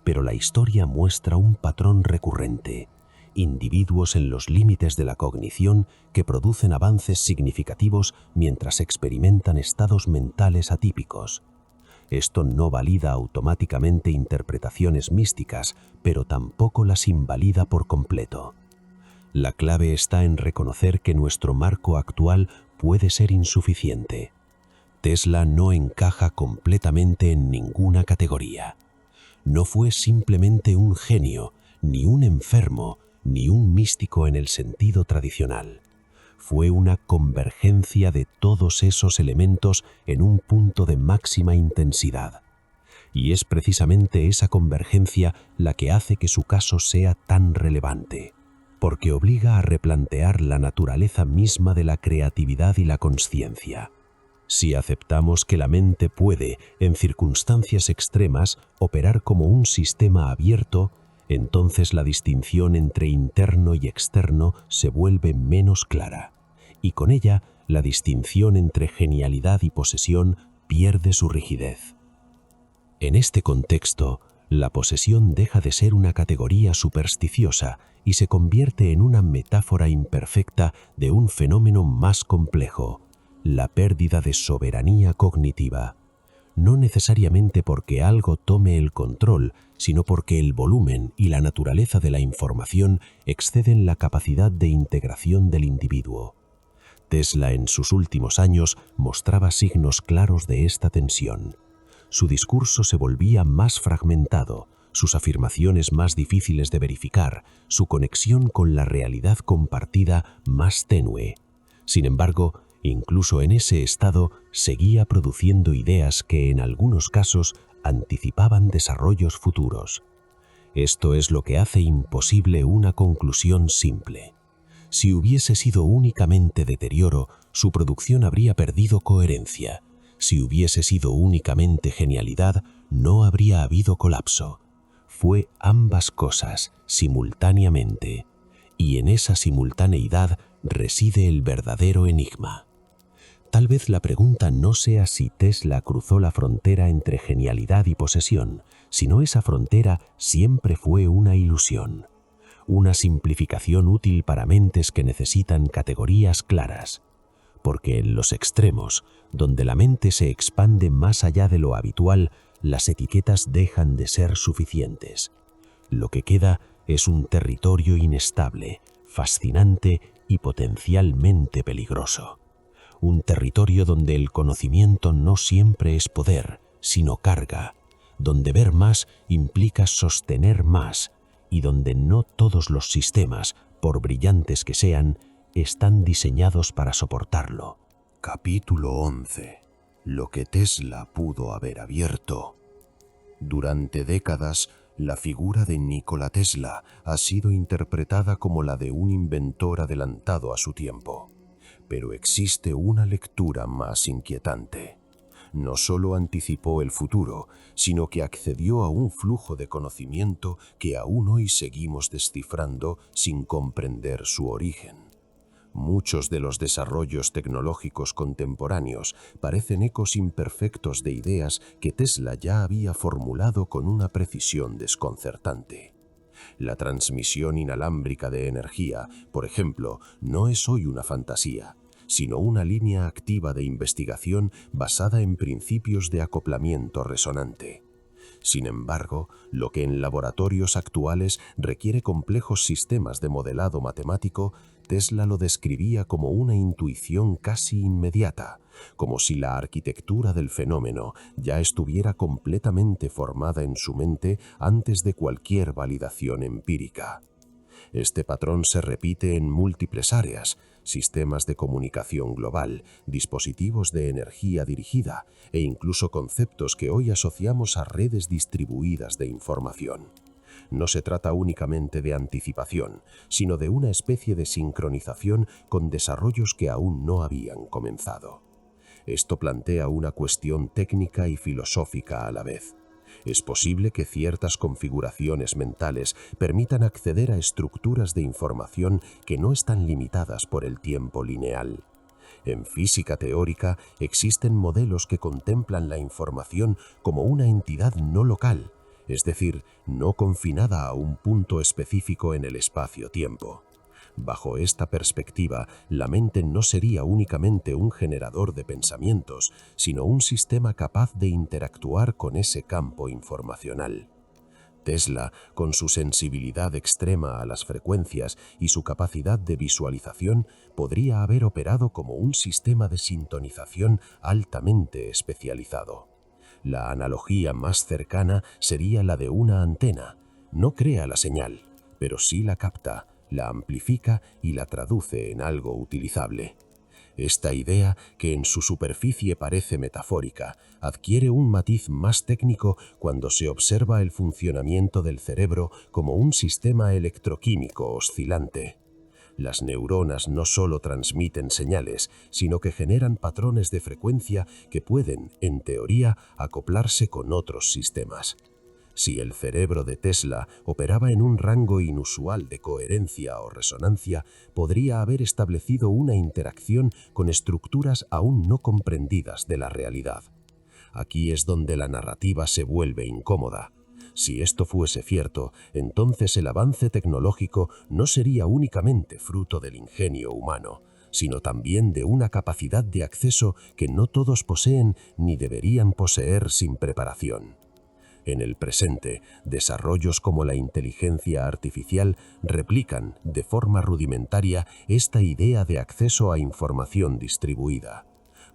Pero la historia muestra un patrón recurrente, individuos en los límites de la cognición que producen avances significativos mientras experimentan estados mentales atípicos. Esto no valida automáticamente interpretaciones místicas, pero tampoco las invalida por completo. La clave está en reconocer que nuestro marco actual puede ser insuficiente. Tesla no encaja completamente en ninguna categoría. No fue simplemente un genio, ni un enfermo, ni un místico en el sentido tradicional. Fue una convergencia de todos esos elementos en un punto de máxima intensidad. Y es precisamente esa convergencia la que hace que su caso sea tan relevante, porque obliga a replantear la naturaleza misma de la creatividad y la consciencia. Si aceptamos que la mente puede, en circunstancias extremas, operar como un sistema abierto, entonces la distinción entre interno y externo se vuelve menos clara, y con ella la distinción entre genialidad y posesión pierde su rigidez. En este contexto, la posesión deja de ser una categoría supersticiosa y se convierte en una metáfora imperfecta de un fenómeno más complejo, la pérdida de soberanía cognitiva. No necesariamente porque algo tome el control, sino porque el volumen y la naturaleza de la información exceden la capacidad de integración del individuo. Tesla en sus últimos años mostraba signos claros de esta tensión. Su discurso se volvía más fragmentado, sus afirmaciones más difíciles de verificar, su conexión con la realidad compartida más tenue. Sin embargo, incluso en ese estado seguía produciendo ideas que en algunos casos anticipaban desarrollos futuros. Esto es lo que hace imposible una conclusión simple. Si hubiese sido únicamente deterioro, su producción habría perdido coherencia. Si hubiese sido únicamente genialidad, no habría habido colapso. Fue ambas cosas simultáneamente, y en esa simultaneidad reside el verdadero enigma. Tal vez la pregunta no sea si Tesla cruzó la frontera entre genialidad y posesión, sino esa frontera siempre fue una ilusión, una simplificación útil para mentes que necesitan categorías claras. Porque en los extremos, donde la mente se expande más allá de lo habitual, las etiquetas dejan de ser suficientes. Lo que queda es un territorio inestable, fascinante y potencialmente peligroso. Un territorio donde el conocimiento no siempre es poder, sino carga, donde ver más implica sostener más y donde no todos los sistemas, por brillantes que sean, están diseñados para soportarlo. Capítulo 11. Lo que Tesla pudo haber abierto. Durante décadas, la figura de Nikola Tesla ha sido interpretada como la de un inventor adelantado a su tiempo. Pero existe una lectura más inquietante. No solo anticipó el futuro, sino que accedió a un flujo de conocimiento que aún hoy seguimos descifrando sin comprender su origen. Muchos de los desarrollos tecnológicos contemporáneos parecen ecos imperfectos de ideas que Tesla ya había formulado con una precisión desconcertante. La transmisión inalámbrica de energía, por ejemplo, no es hoy una fantasía, sino una línea activa de investigación basada en principios de acoplamiento resonante. Sin embargo, lo que en laboratorios actuales requiere complejos sistemas de modelado matemático, Tesla lo describía como una intuición casi inmediata, como si la arquitectura del fenómeno ya estuviera completamente formada en su mente antes de cualquier validación empírica. Este patrón se repite en múltiples áreas: sistemas de comunicación global, dispositivos de energía dirigida e incluso conceptos que hoy asociamos a redes distribuidas de información. No se trata únicamente de anticipación, sino de una especie de sincronización con desarrollos que aún no habían comenzado. Esto plantea una cuestión técnica y filosófica a la vez. Es posible que ciertas configuraciones mentales permitan acceder a estructuras de información que no están limitadas por el tiempo lineal. En física teórica existen modelos que contemplan la información como una entidad no local, es decir, no confinada a un punto específico en el espacio-tiempo. Bajo esta perspectiva, la mente no sería únicamente un generador de pensamientos, sino un sistema capaz de interactuar con ese campo informacional. Tesla, con su sensibilidad extrema a las frecuencias y su capacidad de visualización, podría haber operado como un sistema de sintonización altamente especializado. La analogía más cercana sería la de una antena. No crea la señal, pero sí la capta, la amplifica y la traduce en algo utilizable. Esta idea, que en su superficie parece metafórica, adquiere un matiz más técnico cuando se observa el funcionamiento del cerebro como un sistema electroquímico oscilante. Las neuronas no solo transmiten señales, sino que generan patrones de frecuencia que pueden, en teoría, acoplarse con otros sistemas. Si el cerebro de Tesla operaba en un rango inusual de coherencia o resonancia, podría haber establecido una interacción con estructuras aún no comprendidas de la realidad. Aquí es donde la narrativa se vuelve incómoda. Si esto fuese cierto, entonces el avance tecnológico no sería únicamente fruto del ingenio humano, sino también de una capacidad de acceso que no todos poseen ni deberían poseer sin preparación. En el presente, desarrollos como la inteligencia artificial replican, de forma rudimentaria, esta idea de acceso a información distribuida.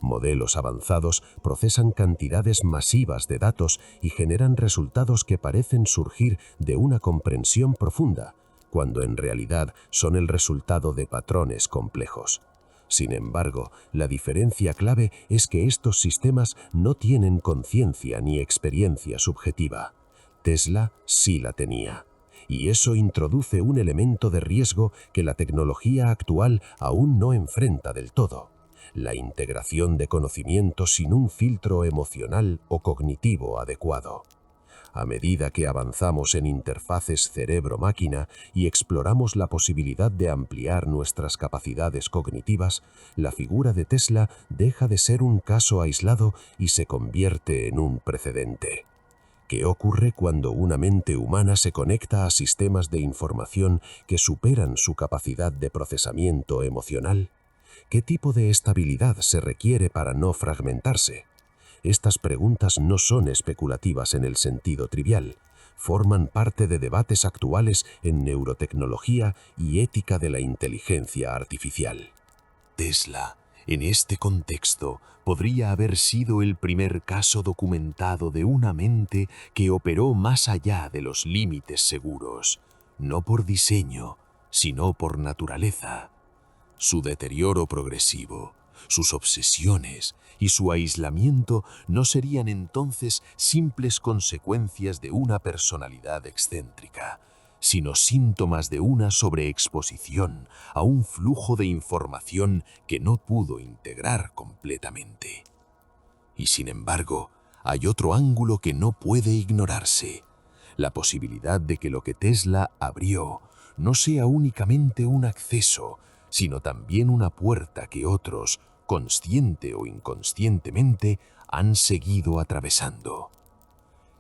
Modelos avanzados procesan cantidades masivas de datos y generan resultados que parecen surgir de una comprensión profunda, cuando en realidad son el resultado de patrones complejos. Sin embargo, la diferencia clave es que estos sistemas no tienen conciencia ni experiencia subjetiva. Tesla sí la tenía. Y eso introduce un elemento de riesgo que la tecnología actual aún no enfrenta del todo: la integración de conocimiento sin un filtro emocional o cognitivo adecuado. A medida que avanzamos en interfaces cerebro-máquina y exploramos la posibilidad de ampliar nuestras capacidades cognitivas, la figura de Tesla deja de ser un caso aislado y se convierte en un precedente. ¿Qué ocurre cuando una mente humana se conecta a sistemas de información que superan su capacidad de procesamiento emocional? ¿Qué tipo de estabilidad se requiere para no fragmentarse? Estas preguntas no son especulativas en el sentido trivial. Forman parte de debates actuales en neurotecnología y ética de la inteligencia artificial. Tesla, en este contexto, podría haber sido el primer caso documentado de una mente que operó más allá de los límites seguros, no por diseño, sino por naturaleza. Su deterioro progresivo, sus obsesiones y su aislamiento no serían entonces simples consecuencias de una personalidad excéntrica, sino síntomas de una sobreexposición a un flujo de información que no pudo integrar completamente. Y sin embargo, hay otro ángulo que no puede ignorarse: la posibilidad de que lo que Tesla abrió no sea únicamente un acceso, sino también una puerta que otros, consciente o inconscientemente, han seguido atravesando.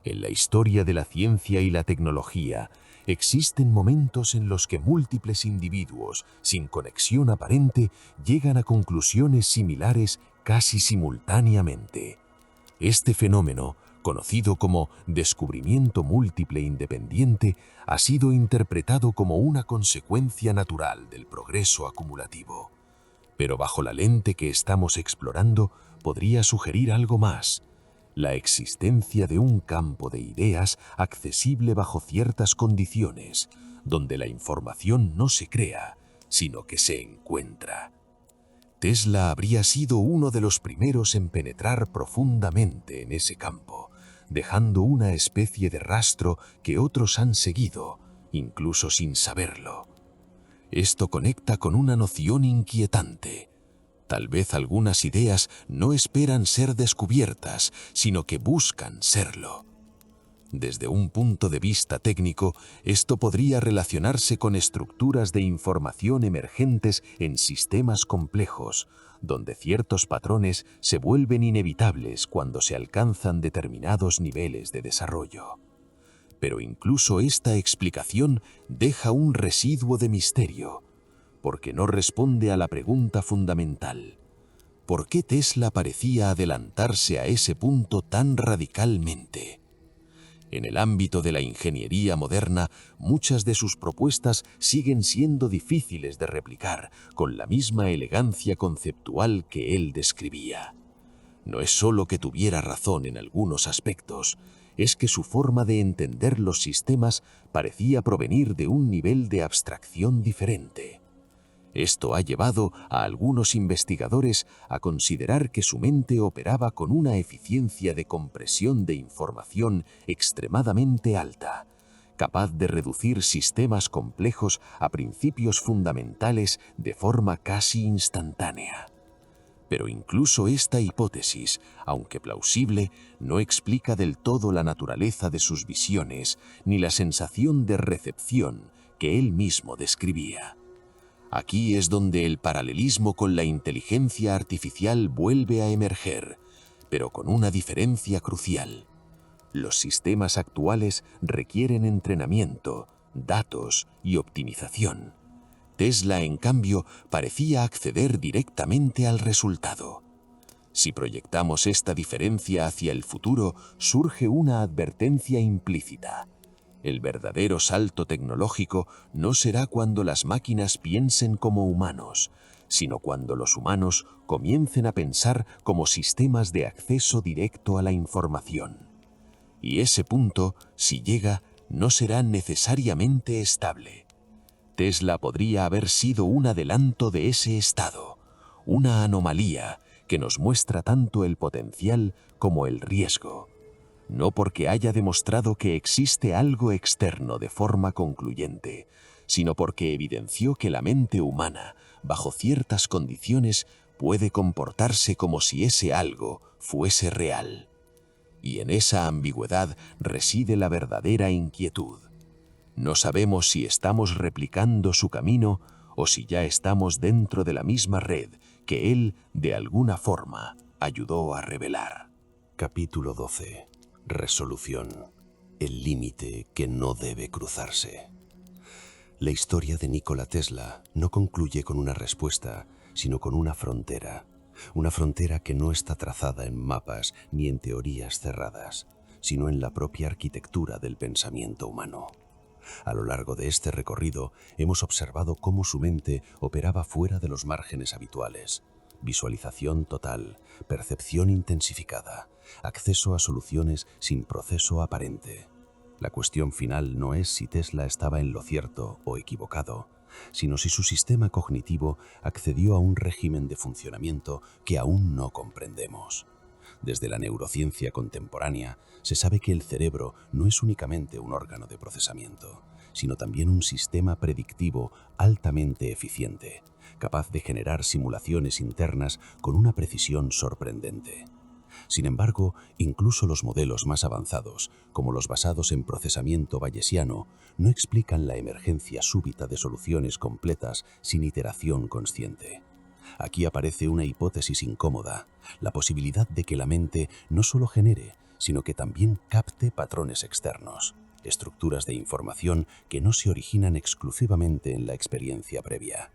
En la historia de la ciencia y la tecnología, existen momentos en los que múltiples individuos, sin conexión aparente, llegan a conclusiones similares casi simultáneamente. Este fenómeno, conocido como descubrimiento múltiple independiente, ha sido interpretado como una consecuencia natural del progreso acumulativo. Pero bajo la lente que estamos explorando, podría sugerir algo más: la existencia de un campo de ideas accesible bajo ciertas condiciones, donde la información no se crea, sino que se encuentra. Tesla habría sido uno de los primeros en penetrar profundamente en ese campo, dejando una especie de rastro que otros han seguido, incluso sin saberlo. Esto conecta con una noción inquietante. Tal vez algunas ideas no esperan ser descubiertas, sino que buscan serlo. Desde un punto de vista técnico, esto podría relacionarse con estructuras de información emergentes en sistemas complejos, donde ciertos patrones se vuelven inevitables cuando se alcanzan determinados niveles de desarrollo. Pero incluso esta explicación deja un residuo de misterio, porque no responde a la pregunta fundamental: ¿por qué Tesla parecía adelantarse a ese punto tan radicalmente? En el ámbito de la ingeniería moderna, muchas de sus propuestas siguen siendo difíciles de replicar con la misma elegancia conceptual que él describía. No es solo que tuviera razón en algunos aspectos, es que su forma de entender los sistemas parecía provenir de un nivel de abstracción diferente. Esto ha llevado a algunos investigadores a considerar que su mente operaba con una eficiencia de compresión de información extremadamente alta, capaz de reducir sistemas complejos a principios fundamentales de forma casi instantánea. Pero incluso esta hipótesis, aunque plausible, no explica del todo la naturaleza de sus visiones ni la sensación de recepción que él mismo describía. Aquí es donde el paralelismo con la inteligencia artificial vuelve a emerger, pero con una diferencia crucial. Los sistemas actuales requieren entrenamiento, datos y optimización. Tesla, en cambio, parecía acceder directamente al resultado. Si proyectamos esta diferencia hacia el futuro, surge una advertencia implícita. El verdadero salto tecnológico no será cuando las máquinas piensen como humanos, sino cuando los humanos comiencen a pensar como sistemas de acceso directo a la información. Y ese punto, si llega, no será necesariamente estable. Tesla podría haber sido un adelanto de ese estado, una anomalía que nos muestra tanto el potencial como el riesgo. No porque haya demostrado que existe algo externo de forma concluyente, sino porque evidenció que la mente humana, bajo ciertas condiciones, puede comportarse como si ese algo fuese real. Y en esa ambigüedad reside la verdadera inquietud. No sabemos si estamos replicando su camino o si ya estamos dentro de la misma red que él, de alguna forma, ayudó a revelar. Capítulo 12. Resolución. El límite que no debe cruzarse. La historia de Nikola Tesla no concluye con una respuesta, sino con una frontera que no está trazada en mapas ni en teorías cerradas, sino en la propia arquitectura del pensamiento humano. A lo largo de este recorrido hemos observado cómo su mente operaba fuera de los márgenes habituales. Visualización total, percepción intensificada, acceso a soluciones sin proceso aparente. La cuestión final no es si Tesla estaba en lo cierto o equivocado, sino si su sistema cognitivo accedió a un régimen de funcionamiento que aún no comprendemos. Desde la neurociencia contemporánea se sabe que el cerebro no es únicamente un órgano de procesamiento, sino también un sistema predictivo altamente eficiente, capaz de generar simulaciones internas con una precisión sorprendente. Sin embargo, incluso los modelos más avanzados, como los basados en procesamiento bayesiano, no explican la emergencia súbita de soluciones completas sin iteración consciente. Aquí aparece una hipótesis incómoda, la posibilidad de que la mente no solo genere, sino que también capte patrones externos, estructuras de información que no se originan exclusivamente en la experiencia previa.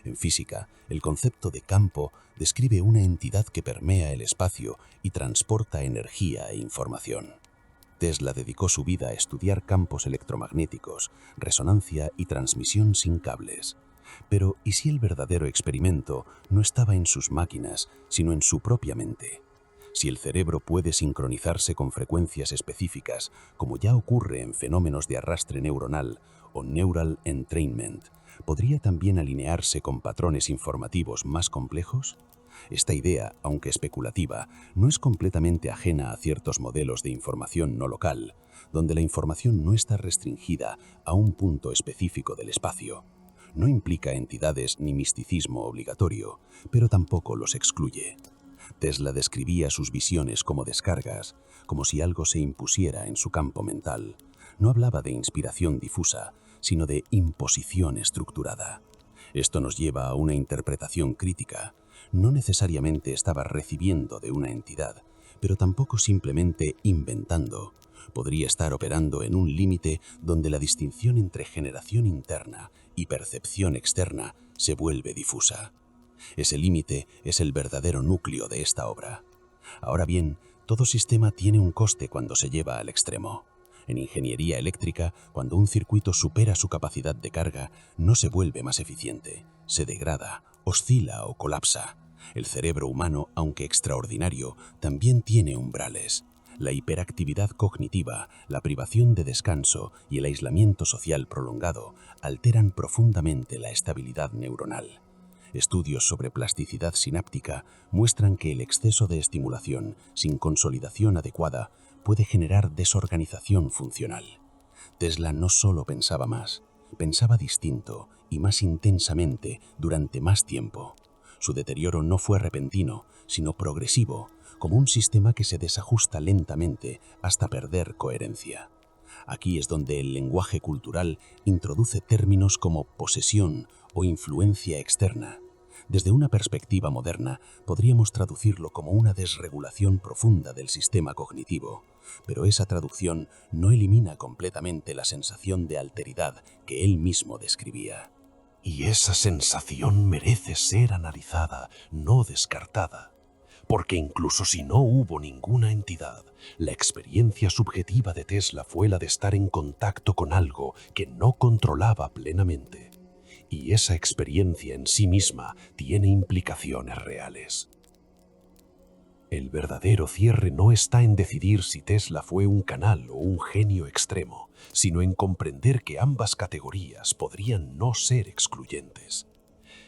En física, el concepto de campo describe una entidad que permea el espacio y transporta energía e información. Tesla dedicó su vida a estudiar campos electromagnéticos, resonancia y transmisión sin cables. Pero, ¿y si el verdadero experimento no estaba en sus máquinas, sino en su propia mente? Si el cerebro puede sincronizarse con frecuencias específicas, como ya ocurre en fenómenos de arrastre neuronal o neural entrainment, ¿podría también alinearse con patrones informativos más complejos? Esta idea, aunque especulativa, no es completamente ajena a ciertos modelos de información no local, donde la información no está restringida a un punto específico del espacio. No implica entidades ni misticismo obligatorio, pero tampoco los excluye. Tesla describía sus visiones como descargas, como si algo se impusiera en su campo mental. No hablaba de inspiración difusa, sino de imposición estructurada. Esto nos lleva a una interpretación crítica. No necesariamente estaba recibiendo de una entidad, pero tampoco simplemente inventando, podría estar operando en un límite donde la distinción entre generación interna y percepción externa se vuelve difusa. Ese límite es el verdadero núcleo de esta obra. Ahora bien, todo sistema tiene un coste cuando se lleva al extremo. En ingeniería eléctrica, cuando un circuito supera su capacidad de carga, no se vuelve más eficiente, se degrada, oscila o colapsa. El cerebro humano, aunque extraordinario, también tiene umbrales. La hiperactividad cognitiva, la privación de descanso y el aislamiento social prolongado alteran profundamente la estabilidad neuronal. Estudios sobre plasticidad sináptica muestran que el exceso de estimulación sin consolidación adecuada puede generar desorganización funcional. Tesla no solo pensaba más, pensaba distinto y más intensamente durante más tiempo. Su deterioro no fue repentino, sino progresivo, como un sistema que se desajusta lentamente hasta perder coherencia. Aquí es donde el lenguaje cultural introduce términos como posesión o influencia externa. Desde una perspectiva moderna, podríamos traducirlo como una desregulación profunda del sistema cognitivo, pero esa traducción no elimina completamente la sensación de alteridad que él mismo describía. Y esa sensación merece ser analizada, no descartada. Porque incluso si no hubo ninguna entidad, la experiencia subjetiva de Tesla fue la de estar en contacto con algo que no controlaba plenamente. Y esa experiencia en sí misma tiene implicaciones reales. El verdadero cierre no está en decidir si Tesla fue un canal o un genio extremo, sino en comprender que ambas categorías podrían no ser excluyentes.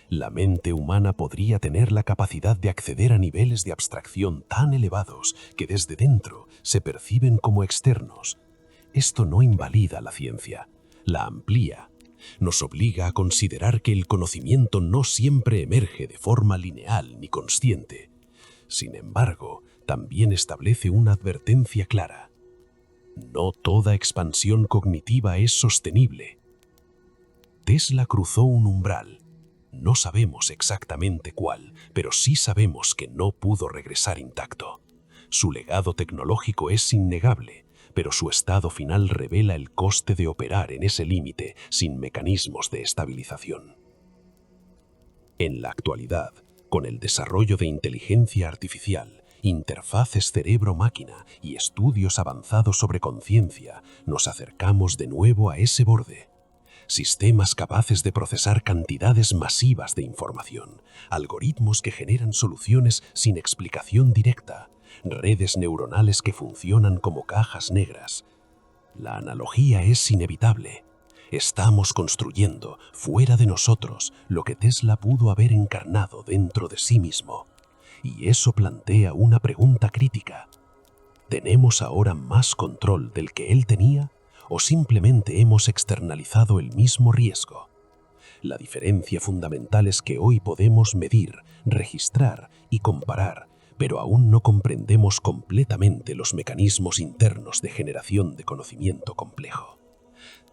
La mente humana podría tener la capacidad de acceder a niveles de abstracción tan elevados que desde dentro se perciben como externos. Esto no invalida la ciencia, la amplía. Nos obliga a considerar que el conocimiento no siempre emerge de forma lineal ni consciente. Sin embargo, también establece una advertencia clara. No toda expansión cognitiva es sostenible. Tesla cruzó un umbral. No sabemos exactamente cuál, pero sí sabemos que no pudo regresar intacto. Su legado tecnológico es innegable, pero su estado final revela el coste de operar en ese límite sin mecanismos de estabilización. En la actualidad, con el desarrollo de inteligencia artificial, interfaces cerebro-máquina y estudios avanzados sobre conciencia, nos acercamos de nuevo a ese borde. Sistemas capaces de procesar cantidades masivas de información, algoritmos que generan soluciones sin explicación directa, redes neuronales que funcionan como cajas negras. La analogía es inevitable. Estamos construyendo, fuera de nosotros, lo que Tesla pudo haber encarnado dentro de sí mismo. Y eso plantea una pregunta crítica. ¿Tenemos ahora más control del que él tenía? ¿O simplemente hemos externalizado el mismo riesgo? La diferencia fundamental es que hoy podemos medir, registrar y comparar, pero aún no comprendemos completamente los mecanismos internos de generación de conocimiento complejo.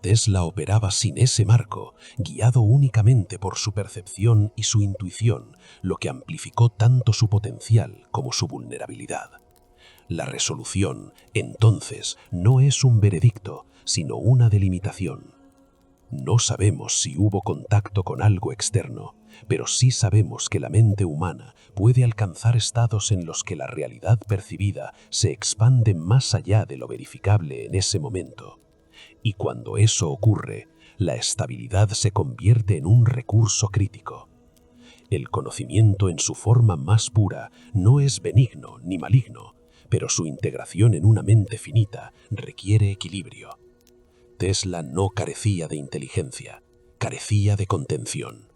Tesla operaba sin ese marco, guiado únicamente por su percepción y su intuición, lo que amplificó tanto su potencial como su vulnerabilidad. La resolución, entonces, no es un veredicto, sino una delimitación. No sabemos si hubo contacto con algo externo, pero sí sabemos que la mente humana puede alcanzar estados en los que la realidad percibida se expande más allá de lo verificable en ese momento. Y cuando eso ocurre, la estabilidad se convierte en un recurso crítico. El conocimiento en su forma más pura no es benigno ni maligno, pero su integración en una mente finita requiere equilibrio. Tesla no carecía de inteligencia, carecía de contención.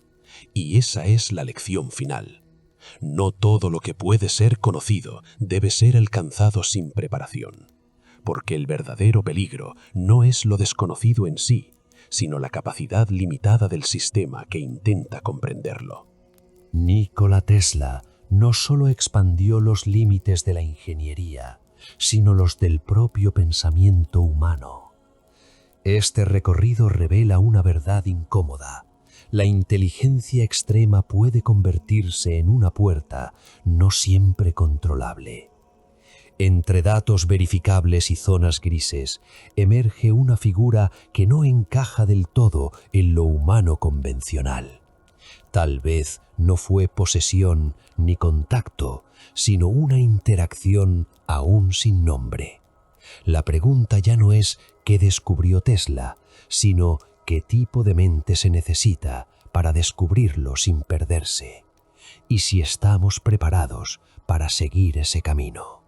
Y esa es la lección final. No todo lo que puede ser conocido debe ser alcanzado sin preparación, porque el verdadero peligro no es lo desconocido en sí, sino la capacidad limitada del sistema que intenta comprenderlo. Nikola Tesla no solo expandió los límites de la ingeniería, sino los del propio pensamiento humano. Este recorrido revela una verdad incómoda. La inteligencia extrema puede convertirse en una puerta no siempre controlable. Entre datos verificables y zonas grises, emerge una figura que no encaja del todo en lo humano convencional. Tal vez no fue posesión ni contacto, sino una interacción aún sin nombre. La pregunta ya no es qué descubrió Tesla, sino qué tipo de mente se necesita para descubrirlo sin perderse, y si estamos preparados para seguir ese camino.